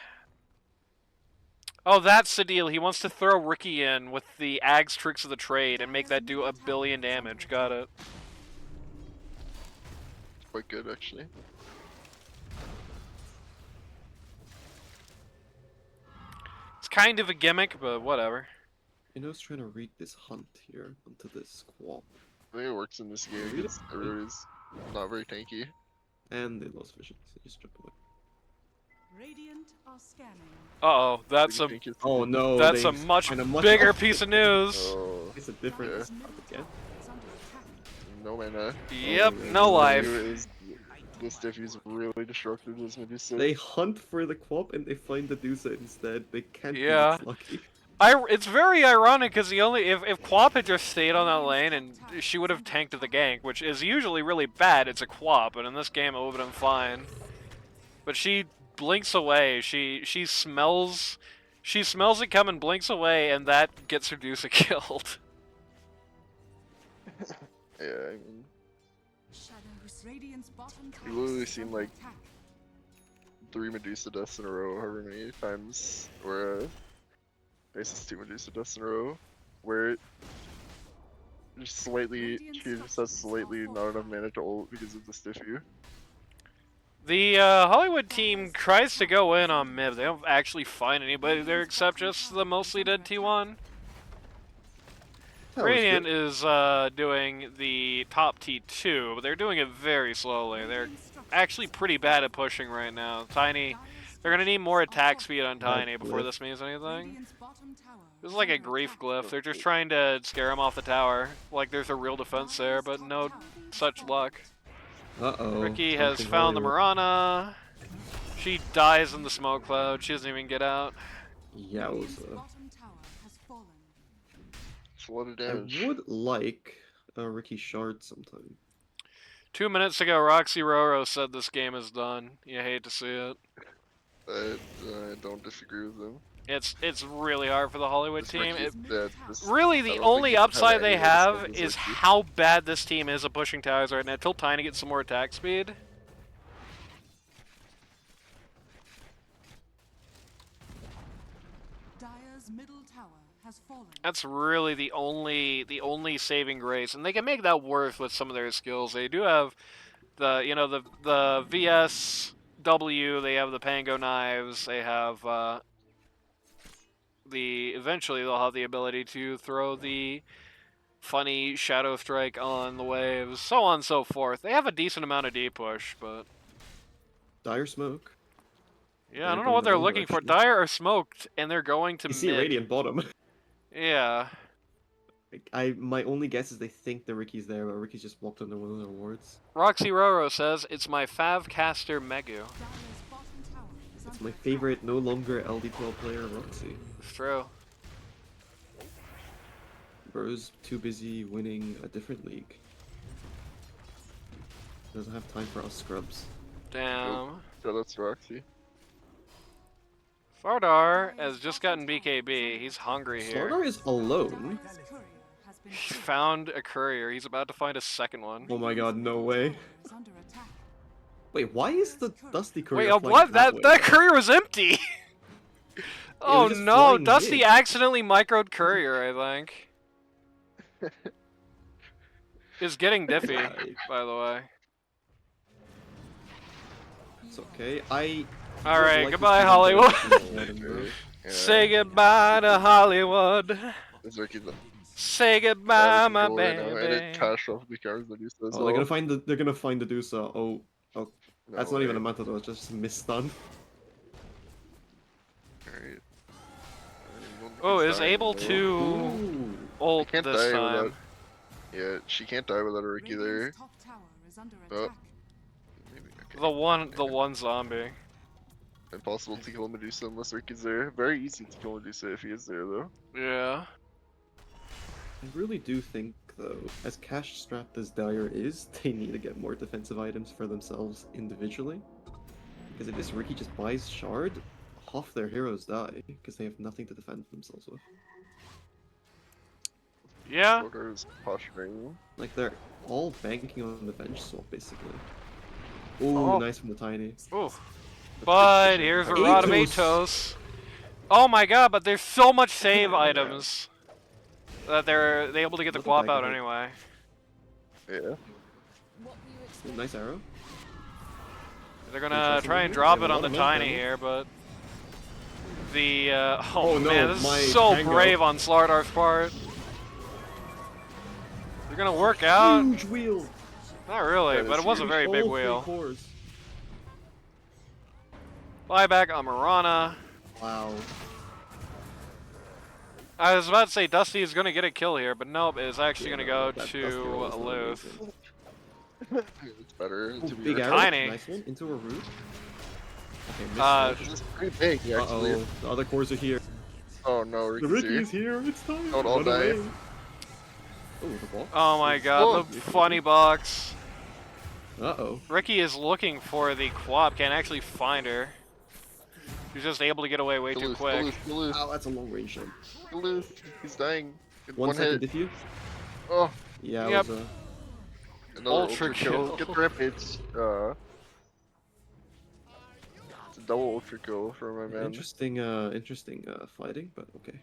Oh, that's the deal. He wants to throw Ricky in with the Ag's tricks of the trade and make that do 1 billion damage. Got it. Quite good, actually. It's kind of a gimmick, but whatever. You know, I was trying to read this hunt here onto this squall. I think it works in this game because everybody's not very tanky. And they lost vision, so just jump away. Radiant are scanning. Uh-oh, that's a Tanky is- Oh no, that's they a much find a much bigger off- piece of news. Oh, It's a different Yeah. spot again. Is under attack. no mana. Yep, yeah, no yeah. life. This Diffy's really destructive to this Medusa. They hunt for the Quap and they find the Medusa instead. They can't Yeah. be this lucky. It's very ironic because the only if Quap had just stayed on that lane and she would have tanked the gank, which is usually really bad. It's a Quap, but in this game it would have been fine. But she blinks away. She smells it coming, blinks away, and that gets Medusa killed. Yeah, I mean, Shadows. Radiant's bottom tower you literally is seen under like attack. 3 Medusa deaths in a row, however many times, where faces 2 Medusa deaths in a row, where it just slightly, she just has slightly not enough mana to ult because of the Stiffy. The Hollywood team tries to go in on mid. They don't actually find anybody there except just the mostly dead T1. That was Radiant good. is doing the top T2, but they're doing it very slowly. They're actually pretty bad at pushing right now. Tiny, they're gonna need more attack speed on Tiny before this means anything. Radiant's bottom tower This is is like a under grief attack. glyph. They're just trying to scare him off the tower. Like there's a real defense there, but no such luck. Uh-oh. Ricky has something found the Hollywood. Marana. She dies in the smoke cloud. She doesn't even get out. Radiant's Yowza. bottom tower has fallen. It's a lot of I damage. would like a Ricky Shard sometime. 2 minutes ago, Roxy Roro said this game is done. You hate to see it. I don't disagree with them. It's really hard for the Hollywood This team. Ricky's dead. This- Really, I the don't think only you can have upside they any way to stop have this is Ricky. how bad this team is at pushing towers right now. Till Tiny gets some more attack speed. Dire's middle tower has fallen. That's really the only saving grace, and they can make that worth with some of their skills. They do have the VSW. They have the Pango knives. They have eventually they'll have the ability to throw the funny Shadow Strike on the waves, so on and so forth. They have a decent amount of D push, but Dire Smoke. yeah, I They're don't know going what the they're wrong looking for. direction. Dire are smoked, and they're going to You see mid. Radiant bottom. Yeah. My only guess is they think the Ricky's there, but Ricky's just walked under one of their wards. Roxy Roro says, it's my Fav caster Megu. Dire's bottom tower is It's under my attack. favorite, no longer LD12 player, Roxy. It's true. Bro's too busy winning a different league. Doesn't have time for us scrubs. Damn. Shout out to Roxy. Fardar has just gotten BKB. He's hungry here. Slardar is alone. Dire's courier has been He killed. found a courier. He's about to find a second one. Oh my god, no way. Is under attack. Wait, why is the Dusty courier Wait, flying what? that That way? that courier was empty. Oh just no, flying Dusty mid. accidentally microed courier. I think. Is getting diffy, Yeah, by the way. it's okay. I would Alright, like to goodbye, see them Hollywood. get a team item, though. Yeah. Say goodbye to Hollywood. This Ricky's Say out goodbye, of my control right now, and it baby. cashed off the cars that you said as Oh, well. they're gonna find the Dusa. Oh, that's No not even a way. meta though. It's just a misstun. Alright. Oh, is Dying, able though. to Ooh. ult can't this die time. without- Yeah, she can't die without a Ricky there. Radiant's top tower is under Oh. attack. Maybe, okay. The one zombie. Impossible to kill Medusa unless Ricky's there. Very easy to kill Medusa if he is there though. Yeah. I really do think, though, as cash-strapped as Dire is, they need to get more defensive items for themselves individually. Because if this Ricky just buys Shard, half their heroes die, because they have nothing to defend themselves with. Yeah. Order is posturing. Like, they're all banking on the bench swap, basically. Ooh, Oh. nice from the Tiny. Ooh. But here's a Atos. rod of Atos. Oh my god, but there's so much save items that they're able to get the Little quap bag out of it. anyway. Yeah. Ooh, nice arrow. They're gonna try and drop it on the Tiny here, but the oh no, man, this my is so Tango. brave on Slardar's part. They're gonna work out. Huge wheel! Not really, Yeah, but that's it was a huge. very big All three wheel. cores. Buyback on Mirana. Wow. I was about to say Dusty is gonna get a kill here, but nope, it's actually Yeah, gonna no, go that to Dusty roll is not Luth. amazing. It's better Ooh, to be big right. arrow, Tiny. nice one, into a root. Okay, missed Uh, it. It's pretty big actually. Uh-oh, the other cores are here. Oh no, The Ricky's Ricky here. is here, it's time! Don't all Run die. away. Oh, the ball. Oh my god, the funny box. Uh-oh. Ricky is looking for the quap, can't actually find her. She's just able to get away way too quick. Ow, that's a long range shot. He's dying. In 1 second hit. diffuse. Oh, Yeah, Yep. it was another Ultra ultra kill. kill. Get the rampage. It's a double ultra kill for my man. interesting fighting, but okay.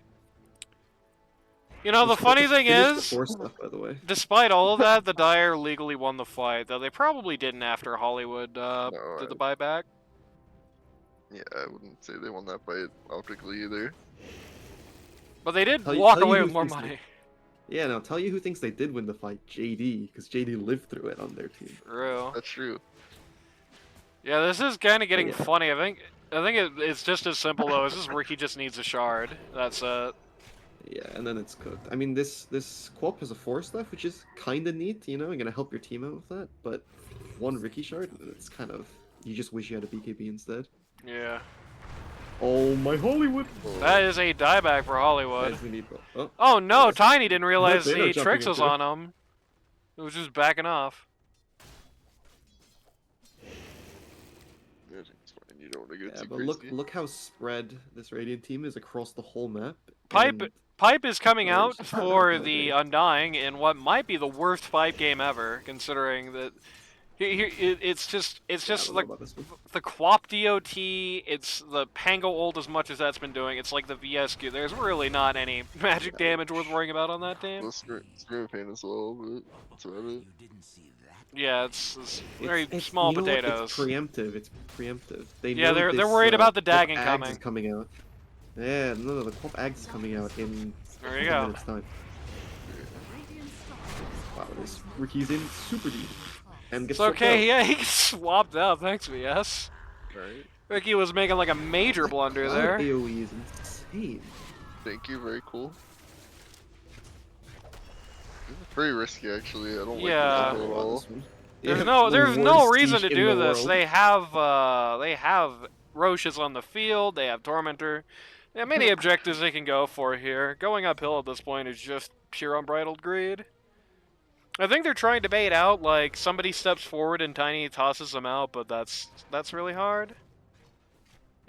You know, the This funny Focus thing finished the is, force stuff, by the way. despite all of that, the Dire legally won the fight, though they probably didn't after Hollywood No, did the buyback. Yeah, I wouldn't say they won that fight optically either. But they did Tell you- walk tell you away who with more thinks they- money. Yeah, now tell you who thinks they did win the fight, JD, because JD lived through it on their team. For real. That's true. Yeah, this is kind of getting Yeah. funny. I think it's just as simple though. It's just Ricky just needs a shard. That's it. Yeah, and then it's cooked. I mean, this Quap has a force left, which is kind of neat, you know, you're gonna help your team out with that, but one Ricky shard, it's kind of, you just wish you had a BKB instead. Yeah. Oh, my Hollywood! That is a dieback for Hollywood. Guys, we need- oh, Oh no, Yes. Tiny didn't realize They're the jumping tricks was into on him. It was just backing off. Yeah, it's fine. You don't want to go yeah, too but crazy. look how spread this Radiant team is across the whole map. Pipe and- Pipe is coming Oh, out it's- for the Undying in what might be the worst Pipe game ever, considering that it's just I don't know like about this one. the Quap DOT, it's the Pango ult as much as that's been doing. It's like the VSQ. There's really not any magic damage worth worrying about on that team. Well, Scream Pain as well, but that's about it. You didn't see that. Yeah, it's very It's- small you know what? potatoes. It's preemptive. It's preemptive. They Yeah, know they're this, worried about the Quap dagging Ags coming. is coming out. Yeah, no, the Quap Ags is coming out in There you 10 go. minutes time. Radiant structures Wow, this Ricky's in super deep. And gets It's okay, swapped yeah, he gets swapped out, thanks VS. Alright. Ricky was making like a major out. blunder Cloud there. AoE is insane. Thank you, very cool. This is pretty risky actually. I don't Yeah. like I this don't know at about all. this one. There's Yeah, no the there's no worst reason to siege in do the this. world. They have Roches on the field, they have Tormentor. They have many objectives they can go for here. Going uphill at this point is just pure unbridled greed. I think they're trying to bait out, like somebody steps forward and Tiny tosses them out, but that's really hard.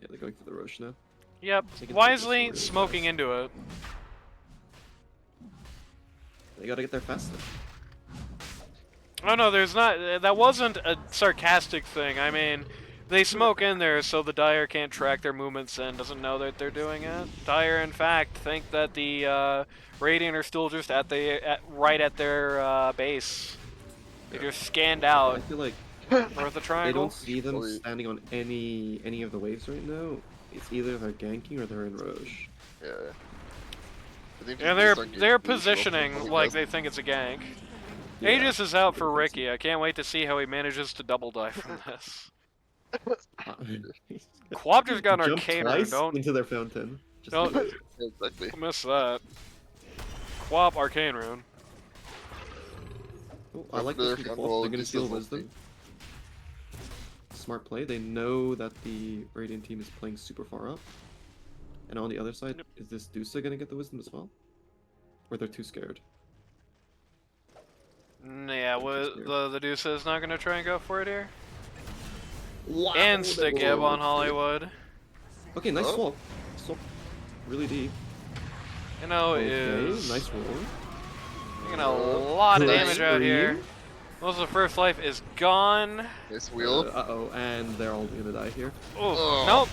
Yeah, they're going for the Roche now. Yep, They can take this wisely really smoking fast. into it. They gotta get there faster. Oh no, there's not. That wasn't a sarcastic thing. I mean, they smoke in there, so the Dire can't track their movements and doesn't know that they're doing it. Dire, in fact, think that the Radiant are still just right at their base. They just scanned I out feel like north of the they triangle. don't see them Probably- standing on any of the waves right now. It's either they're ganking or they're in Roche. Yeah. I think Yeah, just based on they're gameplay, it's well positioning probably like best. they think it's a gank. Yeah, Aegis is out good for defensive. Ricky. I can't wait to see how he manages to double die from this. Quap just got an Jump arcane rune. twice Don't into their fountain. Just Don't- do it. Exactly. miss that. Quap arcane rune. Oh, I like After this their from the found wall, They're gonna just steal does wisdom. Smart play. They know that the Radiant team is playing super far up. And on the other side, Yep. is this Dusa gonna get the wisdom as well? Or they're too scared? Yeah, the Deuce is not gonna try and go for it here. Wow, Insta Gib on Hollywood. Okay, nice Oh. swap. Swap really deep. You know, Okay, is nice roll. taking a lot of Nice damage out here. scream. Most of the first life is gone. Nice wheel. Uh-oh, and they're all gonna die here. Oh, Oh. nope.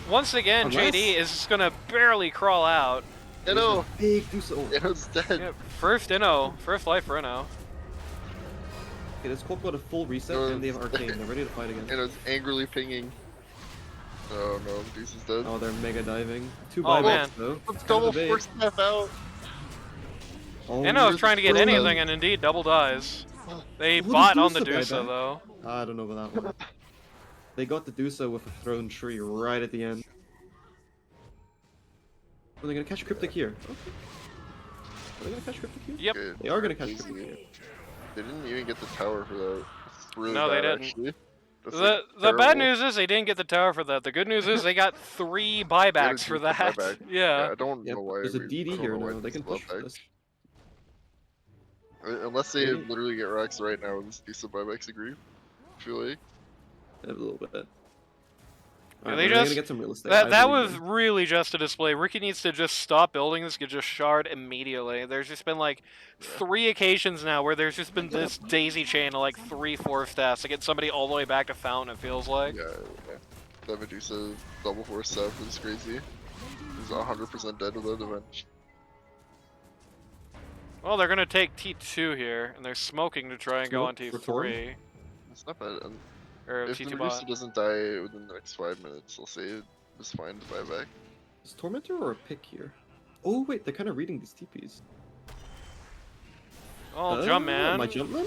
Once again, Unless- JD is just gonna barely crawl out. Inno! Big Dusa. Oh, Inno's dead. Yep, first Inno. First life for Inno. okay, this Corp got a full reset No. and they have Arcane. They're ready to fight again. Inno's angrily pinging. Oh no, Deuce is dead. Oh, they're mega diving. Two Oh, buybacks man. though. Let's Kind double of big. force F out. Oh, Inno is here's trying to get the throw. anything and indeed double dies. They What a bought on the Dusa Dusa buyback. though. I don't know about that one. They got the Dusa with a thrown tree right at the end. Are they gonna catch Cryptic here? Okay. Are they gonna catch Cryptic here? Yep. Good. They are gonna catch Easy. Cryptic here. They didn't even get the tower for that. It's really No, they bad, didn't. Actually. That's, The like, the bad terrible. news is they didn't get the tower for that. The good news is they got 3 buybacks for decent that. buyback. Yeah. I don't Yep, know why. there's a I DD don't here know why now. They it's can push for buyback. this. Unless they Maybe. literally get racks right now, this decent buybacks agree. I feel like. A little bit. Yeah, Alright, they they're just- gonna get some real estate. That I that believe was them. really just a display. Ricky needs to just stop building this, get just shard immediately. There's just been like 3 occasions now where there's just been this daisy chain of like 3-4 stats to get somebody all the way back to Fountain, it feels like. Yeah. That Medusa double force stuff is crazy. He's 100% dead without advantage. Well, they're gonna take T2 here, and they're smoking to try and go on Smoke for Torn? T3. It's not bad. And Or if the T2 Medusa bot. doesn't die within the next 5 minutes, I'll say it's fine to buy back. Is Tormentor or a pick here? Oh wait, they're kind of reading these TPs. Oh, jump man. My jump man?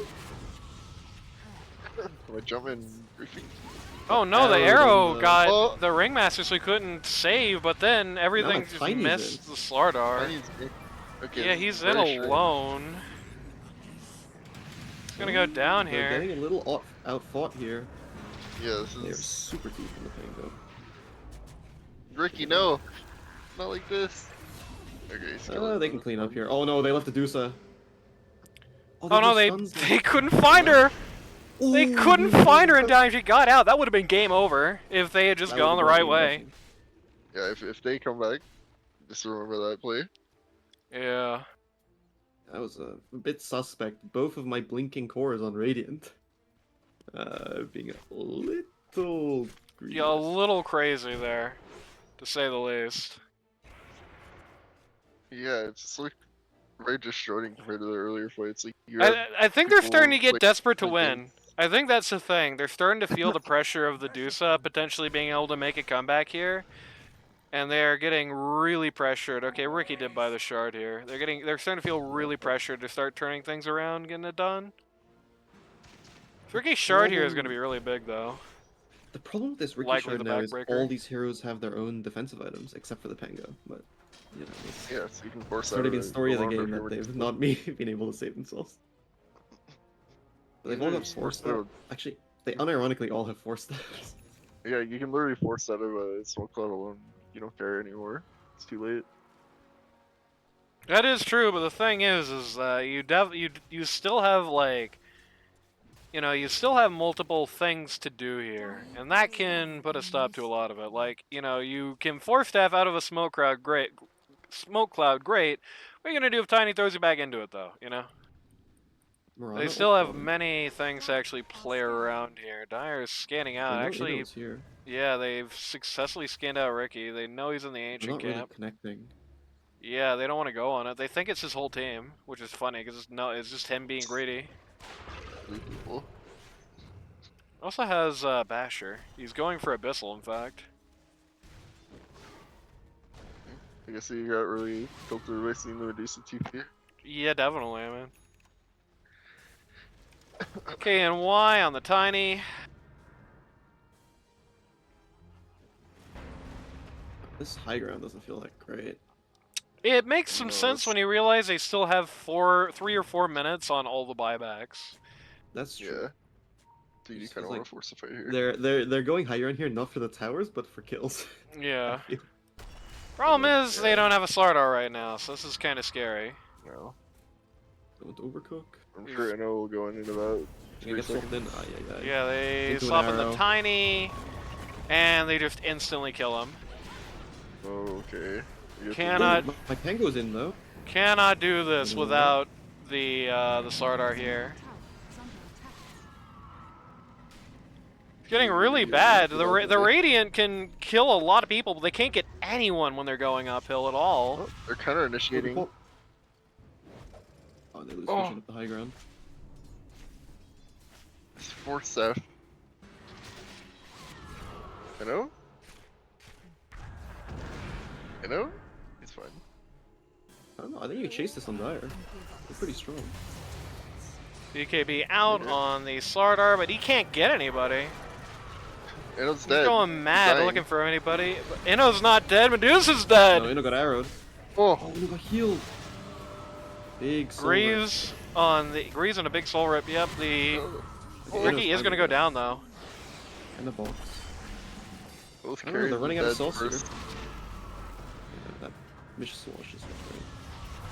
Am I jumping briefing? Oh no, the Arrow arrow didn't, got Oh. the ringmaster, so he couldn't save, but then everything just Tiny's missed in. the Slardar. Tiny's big. Okay, Yeah, this he's is in very strange. alone. He's gonna go down They're here. getting a little outfought here. Yeah, this They're is super deep in the Pango. Ricky. No, not like this. Okay, he's killing They can them. clean up here. Oh no, they left the Dusa. Oh no, got they stuns there. they couldn't find her. They Ooh, couldn't find her in time. She got out. That would have been game over if they had just that gone the would've right been way. game-breaking. Yeah, if they come back, just remember that play. Yeah. That was a bit suspect. Both of my blinking cores on Radiant. Being a little greedy. Yeah, a little crazy there, to say the least. Yeah, it's just like very disjointing compared to the earlier fights. Like you have I think they're people, starting to get like, desperate to thinking- win. I think that's the thing. They're starting to feel the pressure of the Dusa potentially being able to make a comeback here. And they're getting really pressured. Okay, Ricky did buy the shard here. They're starting to feel really pressured to start turning things around, getting it done. Ricky's shard here is going to be really big though. The problem with this Ricky Likely shard the now is backbreaker. all these heroes have their own defensive items, except for the Pango. But, you know, it's Yeah, so you can force sort of been out the story of the alarm game if you that were they've to- not been able to save themselves. But they've all got Just forced force out. Actually, they unironically all have forced out. Yeah, you can literally force out of a smoke cloud alone. You don't care anymore. It's too late. That is true, but the thing is that you still have like, you still have multiple things to do here, and that can put a stop to a lot of it. Like, you can force staff out of a smoke cloud, great. What are you gonna do if Tiny throws you back into it, though? Mirana? They still have bottom. many things to actually play around here. Dire is scanning They out. know Actually, Ido's here. yeah, they've successfully scanned out Ricky. They know he's in the They're ancient not really camp. connecting. Yeah, they don't want to go on it. They think it's his whole team, which is funny because it's just him being greedy. 3 people. Also has Basher. He's going for Abyssal, in fact. I guess he got really filtered by seeing the Medusa TP. Yeah, definitely, man. K and Y on the tiny. This high ground doesn't feel that great. It makes some No, sense it's- when you realize they still have 3 or 4 minutes on all the buybacks. That's true. Yeah. So you It's kind of like- want to force a fight here. They're going high ground here not for the towers, but for kills. Yeah. I feel. Problem is, they Yeah. don't have a Slardar right now, so this is kind of scary. No. Don't overcook. I'm sure Eno will go in about You 3 get swapped seconds. in. Yeah, they Into an swap in the arrow. tiny, and they just instantly kill him. Oh, okay. You get Cannot- Oh, my Pango's in though. Cannot do this Yeah. without the Slardar here. It's getting really bad. The Radiant can kill a lot of people, but they can't get anyone when they're going uphill at all. Oh, they're kind of initiating. Oh, they lose Oh. vision at the high ground. It's 4 Seth. Eno? Eno? He's fine. I don't know. I think you can chase this on Dire. They're pretty strong. BKB out Yeah. on the Slardar, but he can't get anybody. Eno's He's dead. going mad dying. looking for anybody. But Inno's not dead. Medusa's dead. No, Ino got arrowed. Oh, Oh, Ino got healed. Big soul Greaves on a big soul rip. Yep, the oh. rip. Ricky is gonna go down though. In the box. Both I don't know, carries they're running out of dead souls here. first. Yeah, that Mission Wash is not great.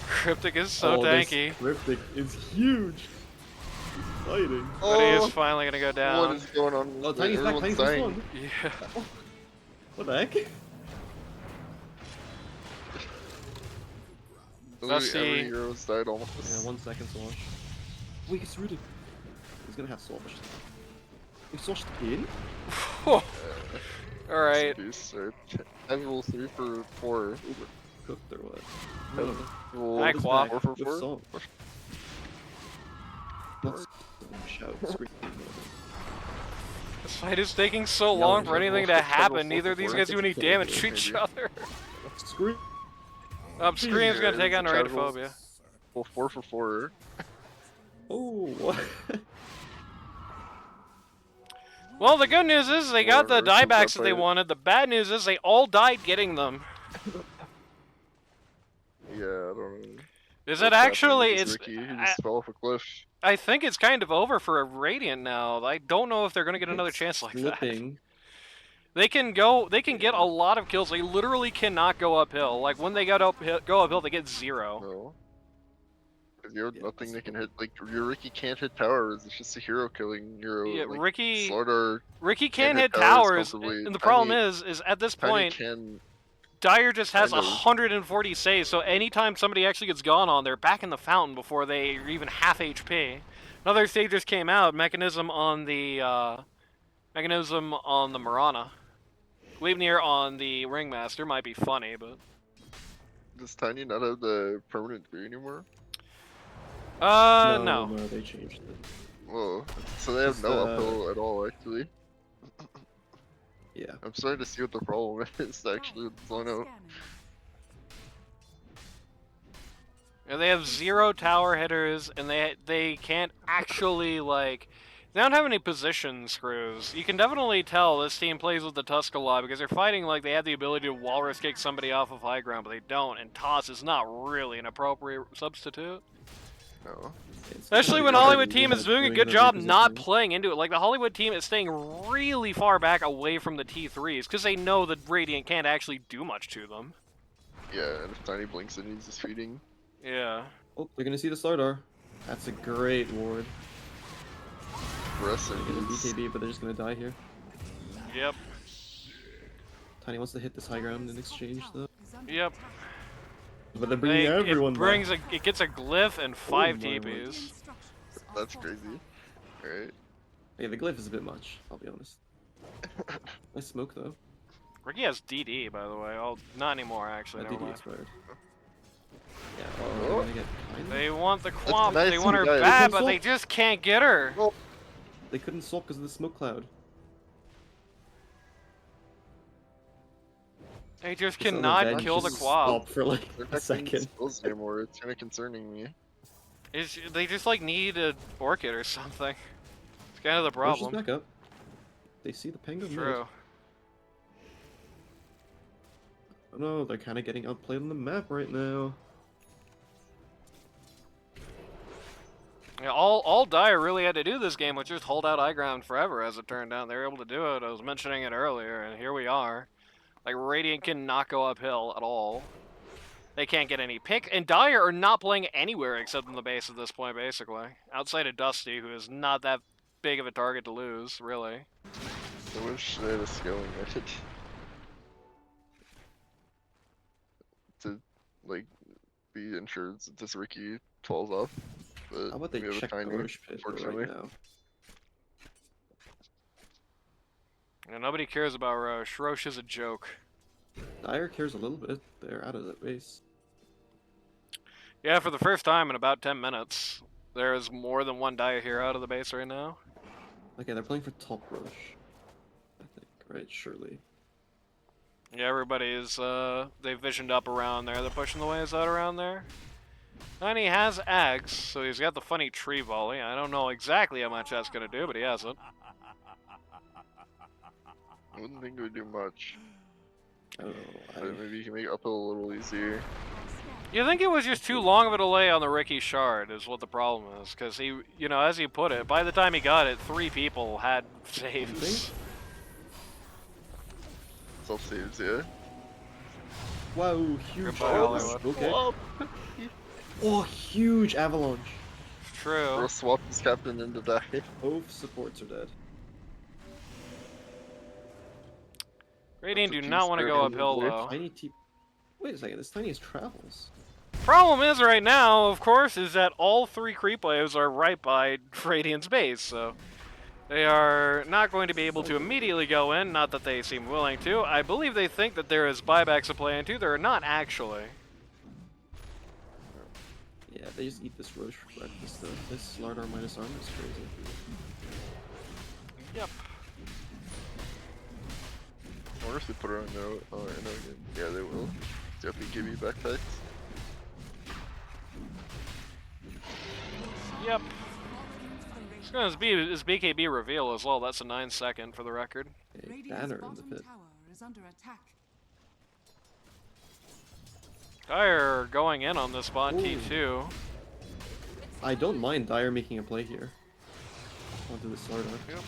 Cryptic is so this tanky. Cryptic is huge. Fighting. But he is Oh, finally gonna go what down. is going on? Oh, Tiny's back. Everyone's Tiny's first dying. one. Yeah. What the heck? That's Literally every the- hero's died almost. Yeah, 1 second Soul Wash. Wait, it's rooted. He's gonna have Soul Wash. We Soul Washed in? Alright. Casual 3 for 4. Cooked or what? Casual Hi, Qua. 4 for With 4. salt. Let's shout, scream. This fight is taking so Yeah, long we're for anything to gonna happen. full Neither of these support. guys do any Full damage to support, each maybe. other. Scream. Scream's gonna take Yeah, on it's a casual- Raidophobia. Well, 4 for 4. Oh, what? Well, the good news is they got the Or some diebacks that they fight. wanted. The bad news is they all died getting them. Yeah, I don't know. Is what's it happening actually? with It's. this Ricky. He just fell off a cliff. I think it's kind of over for a Radiant now. I don't know if they're gonna get another chance like that. Flipping. They can get a lot of kills. They literally cannot go uphill. Like when they go uphill, they get 0. No. Because you have Yeah, nothing that's they can fine. hit. Like, your Ricky can't hit towers. It's just a hero killing hero. Yeah, like, Ricky Slardar, can can't hit hit towers towers, comfortably. and the problem Tiny- is at this Tiny point, can. Dire just has kind of. 140 saves. So anytime somebody actually gets gone on, they're back in the fountain before they are even half HP. Another save just came out. Mechanism on the Marana. Leibnier on the Ringmaster might be funny, but Does Tiny not have the permanent tree anymore? no. No, they changed it. Whoa. So they have It's no the- uphill at all, actually. Yeah. I'm starting to see what the problem is, actually, with Zono. And they have 0 tower hitters, and they can't actually like. They don't have any position screws. You can definitely tell this team plays with the Tusk a lot because they're fighting like they have the ability to walrus kick somebody off of high ground, but they don't. And Toss is not really an appropriate substitute. No. Especially when Like, Hollywood already team is doing a doing good the job not repositioning. playing into it. Like the Hollywood team is staying really far back away from the T3s because they know the Radiant can't actually do much to them. Yeah, and if Tiny blinks and he's just feeding. Yeah. Oh, they're gonna see the Slardar. That's a great ward. Rest They're gonna and BKB, but they're just gonna die here. Yep. Tiny wants to hit this high ground in exchange, though. Yep. But they're bringing everyone it gets a glyph and 5 TPs. That's crazy. Alright. Okay, the glyph is a bit much, I'll be honest. Nice smoke though. Ricky has DD, by the way. Oh, not anymore, actually. Never DD mind. expired. Yeah, oh, they're gonna get kind They want the Quamp. nice They want her guys. bad, They but they consult. just can't get her. Well, They couldn't swap because of the smoke cloud. They just This cannot event kill the just Quamp. stopped for like they're a not getting second. skills anymore. It's kind of concerning me. They just like need a Orchid or something. It's kind of the Roche is problem. back up. They see the penguin. True. Oh no, they're kind of getting outplayed on the map right now. Yeah, all Dire really had to do this game was just hold out high ground forever, as it turned out. They were able to do it. I was mentioning it earlier, and here we are. Like, Radiant cannot go uphill at all. They can't get any pick, and Dire are not playing anywhere except in the base at this point, basically. Outside of Dusty, who is not that big of a target to lose, really. I wish they had a scaling method to, like, be ensured that this Ricky falls off. But How about they we have a check the tiny, Roche pit unfortunately. right now? And nobody cares about Roche. Roche is a joke. Dire cares a little bit. They're out of that base. Yeah, for the first time in about 10 minutes, there is more than one Dire here out of the base right now. Okay, they're playing for top Roche. I think, right? Surely. Yeah, everybody's, they've visioned up around there. They're pushing the waves out around there. And he has Ags, so he's got the funny tree volley. I don't know exactly how much that's going to do, but he has it. I wouldn't think it would do much. I don't know. But maybe you can make it uphill a little easier. You think it was just too long of a delay on the Ricky shard is what the problem is, because he, you know, as he put it, by the time he got it, 3 people had saves. Self saves, yeah. Wow, huge. Goodbye, Hollywood. Okay. Oh, huge avalanche. True. Bro swapped his captain into die. Both supports are dead. Radiant do That's a not want to go two-star uphill, Their though. Tiny T. Wait a second, this tiny is travels. Problem is right now, of course, is that all 3 creep waves are right by Radiant's base, so they are not going to be able to immediately go in, not that they seem willing to. I believe they think that there is buybacks to play into. There are not actually. Yeah, they just eat this Roche for breakfast though. This Lardar minus armor is crazy. Yep. I wonder if they put her on no. Oh, I know again. Yeah, they will. Definitely give you backpacks. Yep. It's going to be his BKB reveal as well. That's a 9-second for the record. Okay, Radiant's banner in the bottom pit. tower is under attack. Dire going in on this bot Ooh. T2. I don't mind Dire making a play here. Onto this Lardar.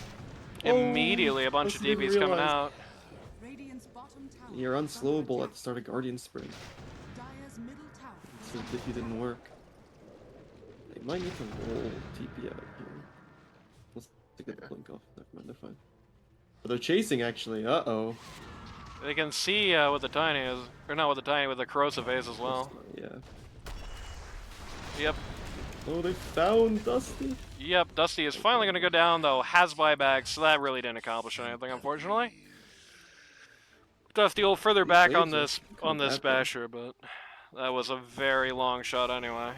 Immediately a bunch of didn't DBs coming realize. out. Radiant's bottom tower You're is under unslowable at attack. the start of Guardian Sprint. Dire's middle tower is So under if you didn't work. They might need to roll TP out here. Let's get the blink off. Never mind, they're fine. But they're chasing actually. Uh-oh. They can see with the tiny is, or not with the tiny, with the corrosive phase as well. Yeah. Yep. Oh, they found Dusty. Yep, Dusty is finally going to go down, though, has buybacks, so that really didn't accomplish anything, unfortunately. Dusty will further These back on waves are this kinda bad, though. basher, but that was a very long shot anyway.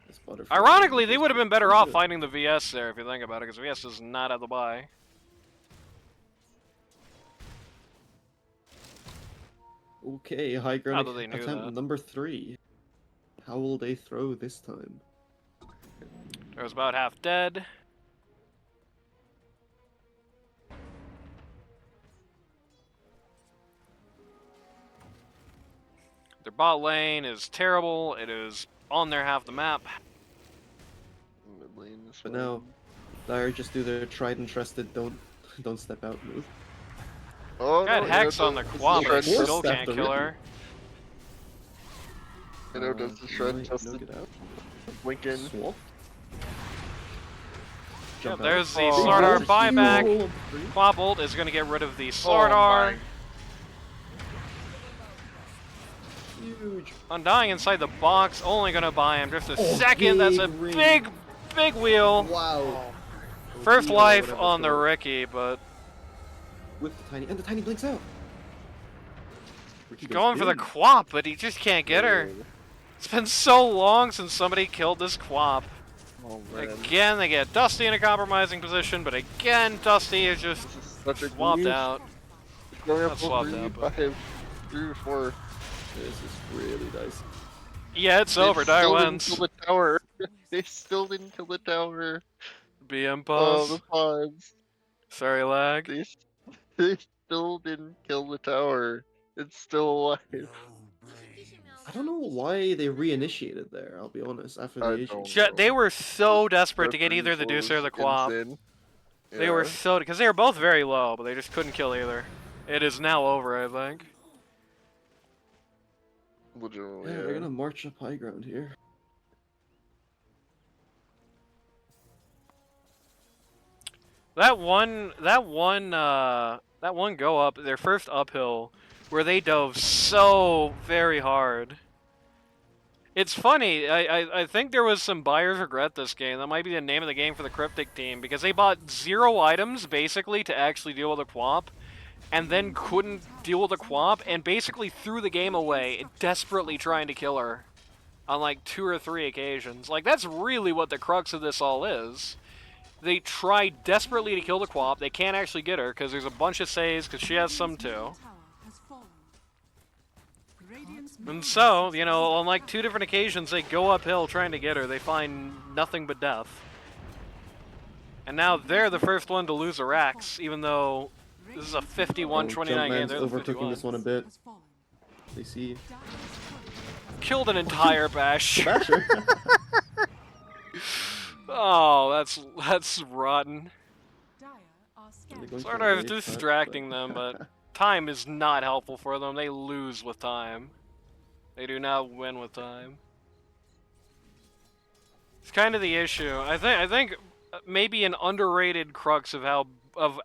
This butterfly Ironically, is they would have been pretty better off good. fighting the VS there, if you think about it, because VS does not have the buy. Okay, high ground that they knew attempt that. number 3. How will they throw this time? There was about half dead. Their bot lane is terrible. It is on their half the map. Mid lane is But fine. now, Dire just do their tried and trusted don't step out move. Oh, Got no, Hex yeah, on the does quad, but shred Force still step can't the kill Ricky. her. You know, does the shred Might just nuke it out. blink in? Swap. Yep, Jump out. there's the Oh, Slardar that's buyback. Huge. Quapult is going to get rid of the Oh Slardar. my. Huge. Undying inside the box, only gonna buy him just a Oh, second. That's a big ring. big, big wheel. Wow. First Wheel, life whatever on it's the called. Ricky, but With the tiny, and the tiny blinks out. Ricky goes going for the in. quap, but he just can't get her. Oh, It's been so long since somebody killed this quap. oh man. Again, they get Dusty in a compromising position, but again, Dusty is just This is such a swapped grief. out. Going Not up swapped over out, but 3v5, 3v4. This is really dicey. yeah, it's They over. Dire still didn't wins. kill the tower. They still didn't kill the tower. BM Oh, pause. the pods. Sorry, lag. They still didn't kill the tower. It's still alive. No brains. I don't know why they reinitiated there, I'll be honest, after the I Asian. don't know. They were so desperate to The get either the 3v4 Deuce or was the quap. insane. They were Yeah. so because they were both very low, but they just couldn't kill either. It is now over, I think. Legitimately, Yeah, they're gonna march up high ground here. That one go up, their first uphill, where they dove so very hard. It's funny, I think there was some buyer's regret this game. That might be the name of the game for the Cryptic team, because they bought 0 items, basically, to actually deal with a quap, and then couldn't deal with a quap, and basically threw the game away, desperately trying to kill her on like 2 or 3 occasions. Like, that's really what the crux of this all is. They try desperately to kill the quap. They can't actually get her because there's a bunch of saves because she has some too. And so, you know, on like 2 different occasions, they go uphill trying to get her. They find nothing but death. And now they're the first one to lose a Rax, even though this is a 51-29 game. Jumpman's They're the overcooking 51. this one a bit. They see Killed an entire bash. Basher. Oh, that's rotten. They're going for Sort a of wave cut, distracting them, but time is not helpful for them. They lose with time. They do not win with time. It's kind of the issue. I think maybe an underrated crux of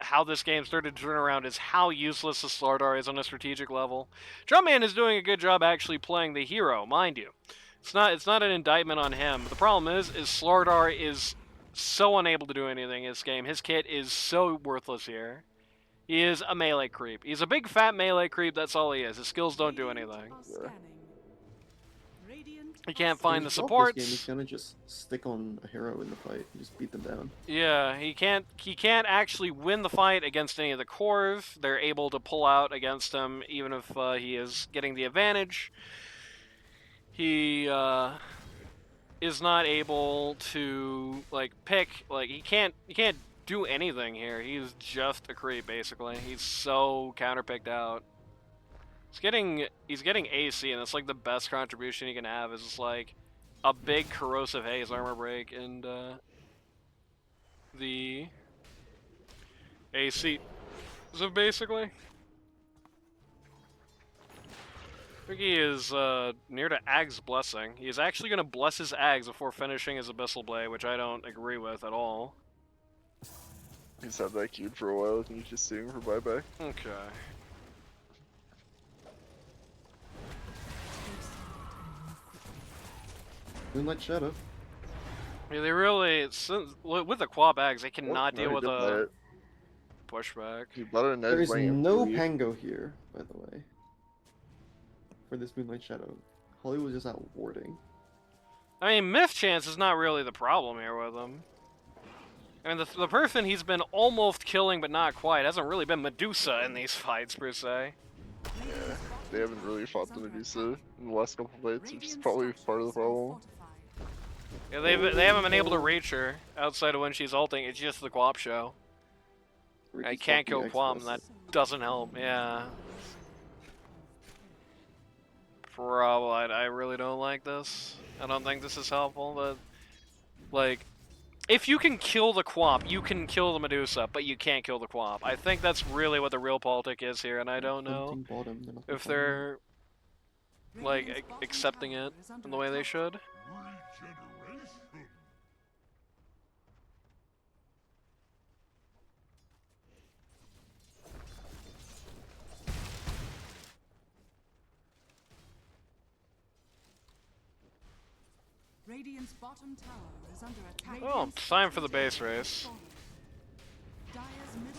how this game started to turn around is how useless the Slardar is on a strategic level. Jumpman is doing a good job actually playing the hero, mind you. It's not an indictment on him. But the problem is Slardar is so unable to do anything in this game. His kit is so worthless here. He is a melee creep. He's a big fat melee creep, that's all he is. His skills don't do anything. He can't find the This game, he's supports. gonna just stick on a hero in the fight and just beat them down. Yeah, he can't actually win the fight against any of the cores. They're able to pull out against him even if he is getting the advantage. He is not able to like pick, like he can't do anything here. He's just a creep basically. He's so counterpicked out. He's getting AC, and it's like the best contribution he can have is just like a big corrosive haze armor break and the AC. So basically, Ricky is near to Ag's Blessing. He is actually going to bless his Ags before finishing his Abyssal Blade, which I don't agree with at all. He's had that queued for a while, and he's just sitting for buyback. Okay. Moonlight Shadow. Yeah, they really, with the Quab Ags, they cannot deal he with did buy a it. pushback. He bought it and now There he's is playing no MP. Pango here, by the way. For this Moonlight Shadow. Holly was just out warding. I mean, Myth Chance is not really the problem here with him. I mean, the person he's been almost killing but not quite hasn't really been Medusa in these fights, per se. Yeah, they haven't really fought the Medusa in the last couple fights, which is probably part of the problem. Yeah, they haven't been able to reach her outside of when she's ulting. It's just the Quap show. I Ricky's can't kill talking Quam, X-Plus. that doesn't help, yeah. Probably, I really don't like this. I don't think this is helpful, but, like, if you can kill the Quap, you can kill the Medusa, but you can't kill the Quap. I think that's really what the real politic is here, and I don't know Hunting bottom, they're not if gonna they're, like, accepting it in the way they should. Radiant's bottom tower is under attack. Well, it's time for the base race. Dire's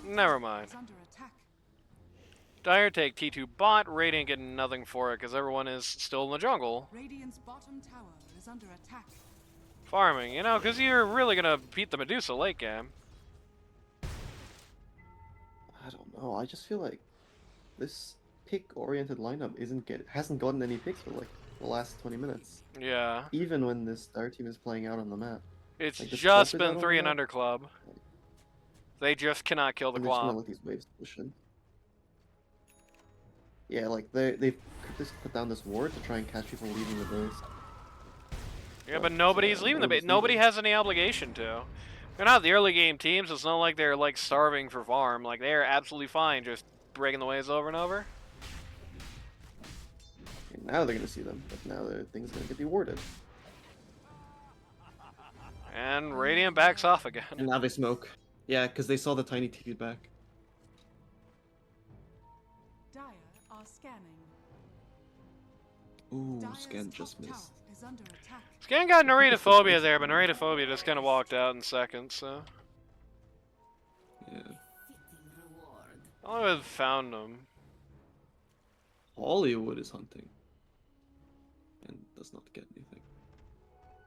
middle Never tower mind. is under attack. Dire take T2 bot, Radiant getting nothing for it because everyone is still in the jungle. Radiant's bottom tower is under attack. Farming, you know, because you're really going to beat the Medusa late game. I don't know. I just feel like this pick-oriented lineup hasn't gotten any picks for like the last 20 minutes. Yeah. Even when this Dire team is playing out on the map. It's Like, the just scope is out been on 3 the and map. under club. They just cannot kill the And they're just gonna Quab. let these waves push in. Yeah, like they've just put down this ward to try and catch people leaving the base. Yeah, but nobody's leaving the base. nobody's Nobody leaving. has any obligation to. They're not the early game teams. It's not like they're like starving for farm. Like they are absolutely fine just breaking the waves over and over. And now they're gonna see them, but now their thing's gonna get dewarded. And Radiant backs off And again. now they smoke. Yeah, because they saw the tiny TP back. Dire are scanning. Ooh, Dire's Scan top just tower missed. is under attack. Scan got Narratophobia there, but Narratophobia just kind of walked out in seconds, so. Yeah. I would have found him. Hollywood is hunting. And does not get anything.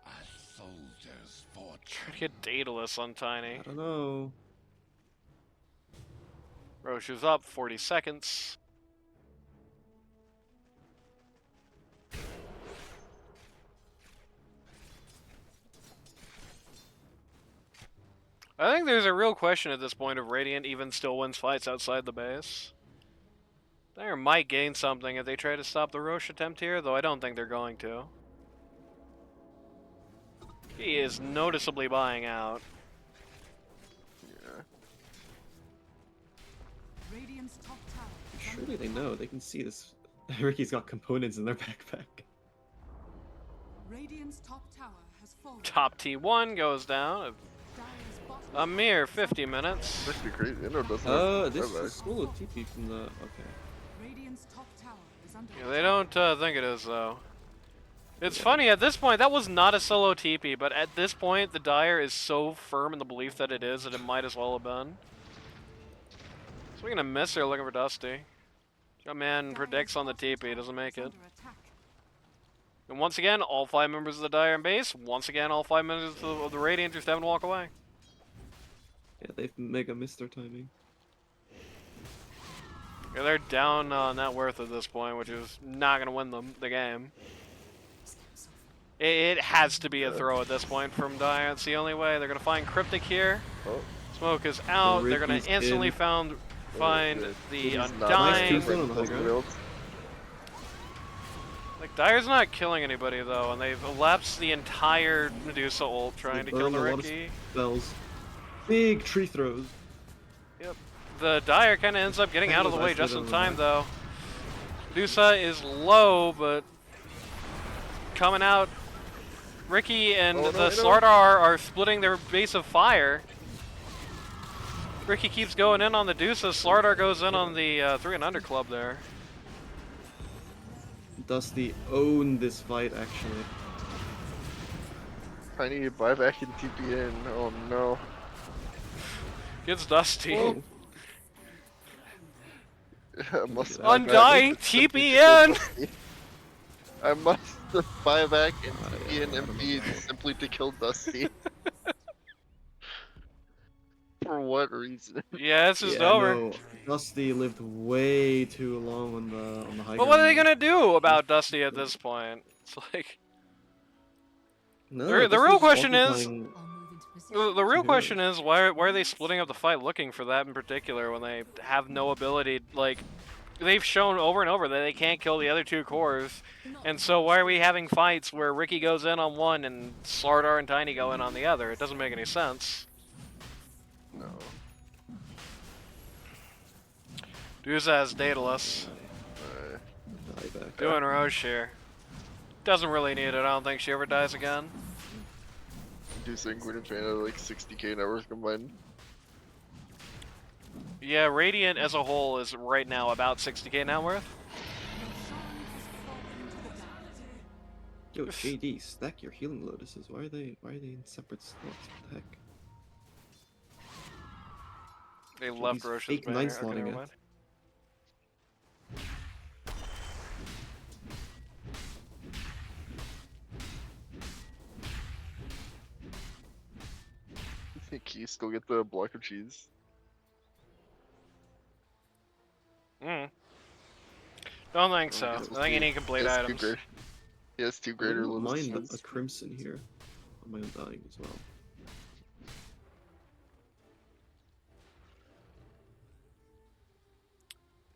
A soldier's fortune. Trying to get Daedalus on Tiny. I don't know. Roche is up, 40 seconds. I think there's a real question at this point if Radiant even still wins fights outside the base. They might gain something if they try to stop the Roche attempt here, though I don't think they're going to. He is noticeably buying out. Yeah. Radiant's top tower is under Surely they attack. know. They can see this. Ricky's got components in their backpack. Radiant's top tower has fallen. Top T1 goes down. Dire's bottom A mere 50 minutes. That'd be crazy. Inno doesn't have This buyback. is solo TP from the. Okay. Radiant's top tower is under Yeah, they don't think it is, though. It's funny, at this point, that was not a solo TP, but at this point, the Dire is so firm in the belief that it is that it might as well have been. So we're gonna miss her looking for Dusty. Your man predicts on the TP, doesn't make it. And once again, all 5 members of the Dire in base. Once again, all 5 members of the Radiant just having to walk away. Yeah, they've mega missed their timing. Yeah, they're down net worth at this point, which is not gonna win them the game. It has to be a throw at this point from Dire. It's the only way. They're gonna find Cryptic here. Oh. Smoke is out. They're gonna Ricky's instantly in. find the He's not Undying. Nice two-stone on the high Doesn't ground. build. Like Dire's not killing anybody though, and they've elapsed the entire Medusa ult trying to kill burned the a lot of Ricky. spells. Big tree throws. Yep. The Dire kind of ends up getting out of the way just in time though. Medusa is low, but coming out. Ricky and Oh, no, the no. Slardar are splitting their base of fire. Ricky keeps going in on the Medusa. Slardar goes in on the 3 and under club there. Dusty owned this fight, actually. Tiny buyback and TP in. Oh no. Gets Dusty. Whoa. I must Undying, buyback TP simply to kill in! Dusty. I must buy back and TP in MP simply to kill Dusty. For what reason? Yeah, it's just Yeah, over. no, Dusty lived way too long on the high But what are they ground. gonna do about Dusty at this point? It's like No, the Dusty's real question is- occupying- the real Yeah. question is why are they splitting up the fight looking for that in particular when they have no ability? Like they've shown over and over that they can't kill the other 2 cores, and so why are we having fights where Ricky goes in on one and Slardar and Tiny go in on the other? It doesn't make any sense. No. Duza has Daedalus. Buyback. Doing Roche here. Doesn't really need it. I don't think she ever dies again. Inducing Queen and Fan at like 60k net worth combined. Yeah, Radiant as a whole is right now about 60k net worth. Yo, JD, stack your healing lotuses. Why are they in separate slots? What the heck? They left JD's Roche's fake banner. 9 Okay, slotting never it. mind. Can you still get the block of cheese? Mm. Don't think Oh, so. I I guess we'll think you see. need complete He has items. He has 2 I greater wouldn't lotus mind a cheese. crimson here on my Undying as well.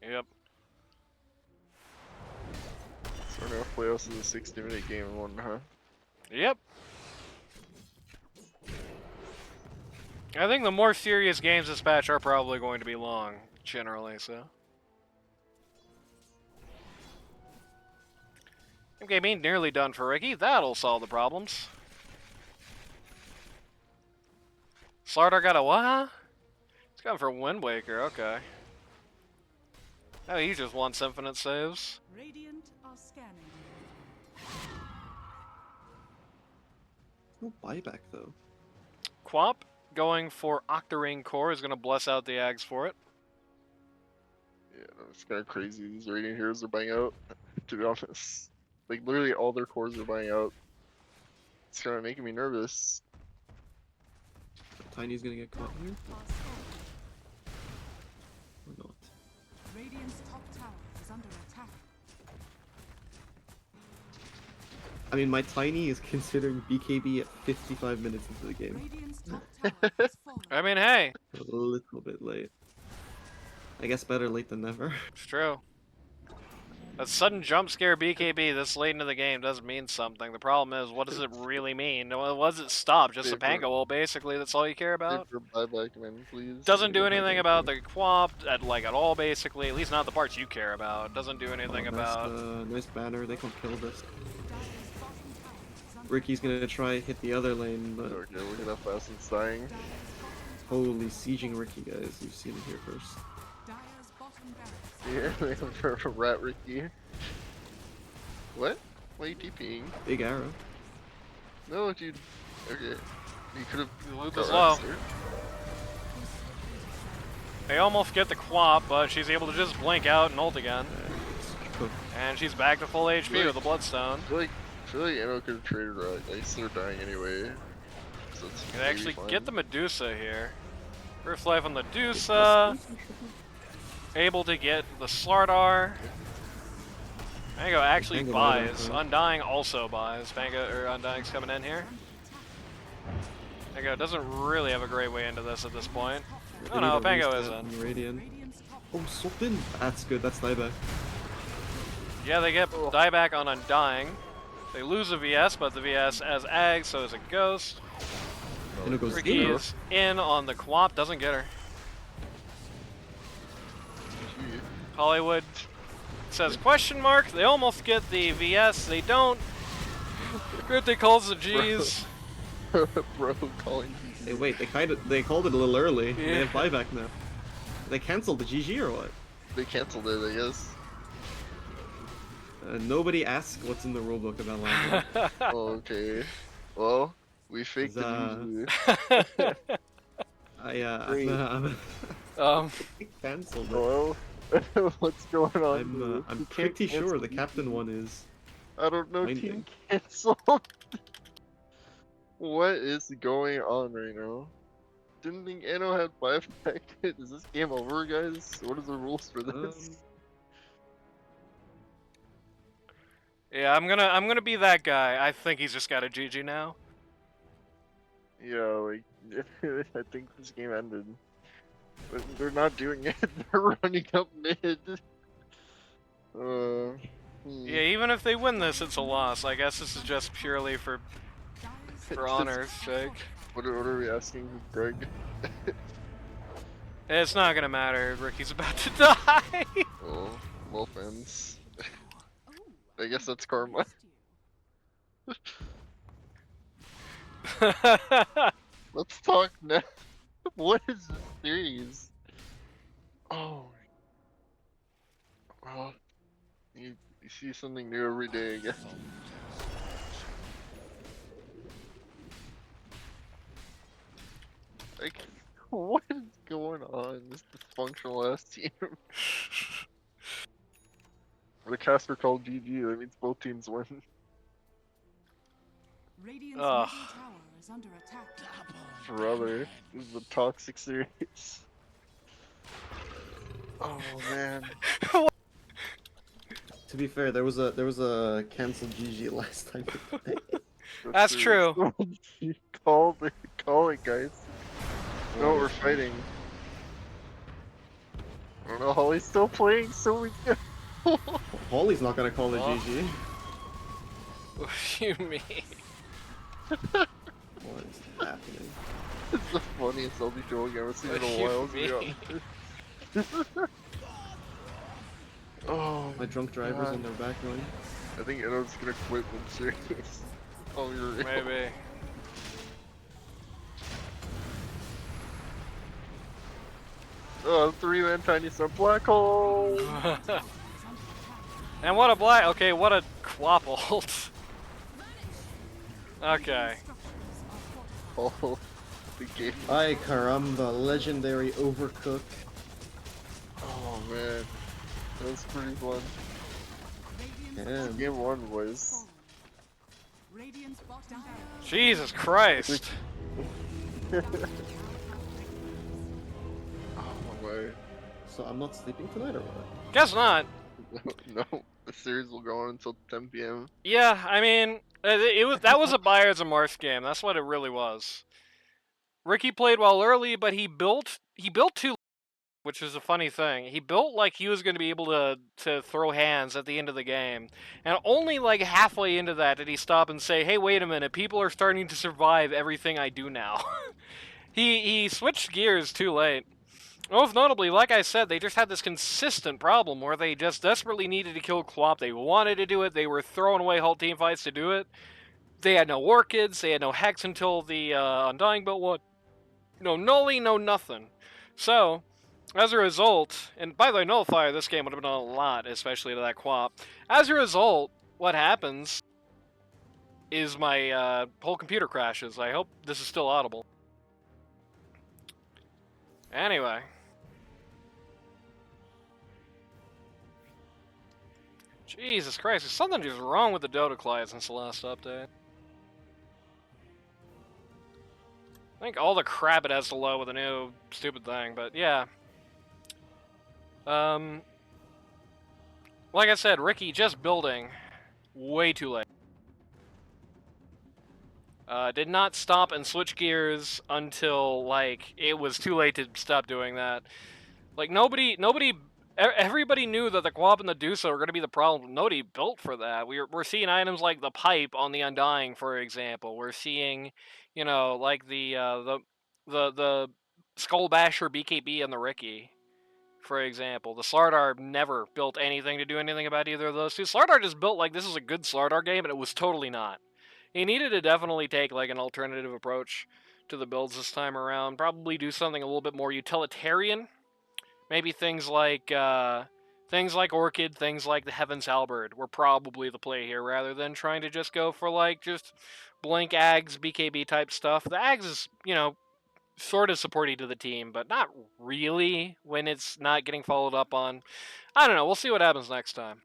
Yep. So now playoffs is a 60-minute game in one, huh? Yep. I think the more serious games this patch are probably going to be long, generally, so. Okay, being nearly done for Ricky. That'll solve the problems. Slardar got a what? He's going for Wind Waker, okay. Oh, he just wants infinite saves. Radiant are scanning. No buyback though. Quap going for Octarine Core is going to bless out the Ags for it. Yeah, it's kind of crazy. These Radiant heroes are buying out, to be honest. Like, literally all their cores are buying out. It's kind of making me nervous. Tiny's gonna get caught here? Are scanning. Or not? Radiant's top tower is under attack. I mean, my Tiny is considering BKB at 55 minutes into the game. Radiant's top tower has fallen. I mean, hey, A little bit late. I guess better late than never. it's true. A sudden jump scare BKB this late into the game does mean something. The problem is, what does it really mean? What does it stop? Just a Favorite- Pango wall, basically. That's all you care about. For buyback, man, please. Doesn't do Yeah, anything buyback, about yeah. the Quap at all, basically. At least not the parts you care about. Doesn't do anything Nice, about. nice banner. They can kill this. Dire's bottom tower is under Ricky's gonna try hit the other lane, but Okay, look at that fast it's dying. Dire's bottom tower. holy sieging Ricky, guys. You've seen it here first. Dire's bottom barracks. Yeah, we have for Rat Ricky. What? Why are you TPing? Big arrow. No, dude. Okay. You could have. Loop is low. They almost get the Quap, but she's able to just blink out and ult again. It's cooked. And she's back to full HP with the Bloodstone. I feel like Anno could have traded Rat. I guess they're dying anyway. So it's Can maybe actually fine. get the Medusa here. First life on the Medusa. Able to get the Slardar. Pango actually Pango buys. buyback, huh? Undying also buys. Undying's coming in here. Pango doesn't really have a great way into this at this point. They Oh need no, a Pango reset isn't. on Radiant. Radiant's top Oh, Sultan! That's good, that's dieback. Yeah, they get dieback on Undying. They lose a VS, but the VS as Ag, so is a Ghost. And it goes Ricky in. is in on the Quap, doesn't get her. Gee. Hollywood says question mark. They almost get the VS. They don't. Crypt calls the G's. Bro, calling Hey, wait, they called it a little early. Yeah. They have buyback now. They canceled the GG or what? They canceled it, I guess. Nobody asked what's in the rulebook about Lambda. Oh, okay. Well, we faked the GG. Great. um, Cancelled it. Hello? What's going on? dude? I'm You can't pretty sure cancel the GG. captain one is. I don't know, Binding. team cancel. What is going on right now? Didn't think Anno had 5 pack. Is this game over, guys? What are the rules for this? yeah, I'm gonna be that guy. I think he's just got a GG now. Yeah, like, I think this game ended. But they're not doing it. They're running up mid. Yeah, even if they win this, it's a loss. I guess this is just purely for Dire's honor's sake. What are we asking, Greg? It's not gonna matter. Ricky's about to die. Oh, well, fans. Oh, I guess that's karma. missed you. Let's talk now. What is this series? Oh. Well, you see something new every day, I guess. professional ass team. The caster called GG, that means both teams win. Radiant's Ugh. middle tower is under attack. Brother, this is a toxic series. Oh man. To be fair, there was a cancelled GG last time we played. That's true. Call it, guys. No, we're fighting. I don't know, Holly's still playing, so we can. Holly's not gonna call it Oh. GG. What do you mean? What is happening? It's the funniest LD duel game I've seen in What a do you while, to be mean? honest. Oh, My drunk drivers God. on their back going. I think Edo's gonna quit when serious. Oh, you're real. Maybe. Oh, 3-man tiny sub black hole! And what a black. Okay, what a quappled. Okay. Oh, the game. Ay caramba, legendary overcook. Oh man, that was pretty fun. Damn. Game 1 was. Radiant's bottom tower. Jesus Christ. Oh my way. So I'm not sleeping tonight or what? Guess not. No, the series will go on until 10 p.m. Yeah, I mean, that was a buyer's remorse game. That's what it really was. Ricky played well early, but he built too, which is a funny thing. He built like he was going to be able to throw hands at the end of the game, and only like halfway into that did he stop and say, "Hey, wait a minute! People are starting to survive everything I do now." he switched gears too late. Most notably, like I said, they just had this consistent problem where they just desperately needed to kill Quap. They wanted to do it. They were throwing away whole team fights to do it. They had no Orchids. They had no Hex until the Undying built one. No Nully, no nothing. So, as a result, and by the way, Nullifier, this game would have been a lot, especially to that Quap. As a result, what happens is my whole computer crashes. I hope this is still audible. Anyway. Jesus Christ, there's something just wrong with the Dota client since the last update. I think all the crap it has to load with a new stupid thing, but yeah. Like I said, Ricky just building way too late. Did not stop and switch gears until, like, it was too late to stop doing that. Like, everybody knew that the Quap and the Dusa were going to be the problem. Nobody built for that. We're seeing items like the pipe on the Undying, for example. We're seeing, you know, like the Skull Basher BKB and the Ricky, for example. The Slardar never built anything to do anything about either of those two. Slardar just built like this is a good Slardar game, and it was totally not. He needed to definitely take like an alternative approach to the builds this time around. Probably do something a little bit more utilitarian. Maybe things like Orchid, things like the Heaven's Halberd were probably the play here, rather than trying to just go for like just blank Ags, BKB type stuff. The Ags is, you know, sort of supporting to the team, but not really when it's not getting followed up on. I don't know. We'll see what happens next time.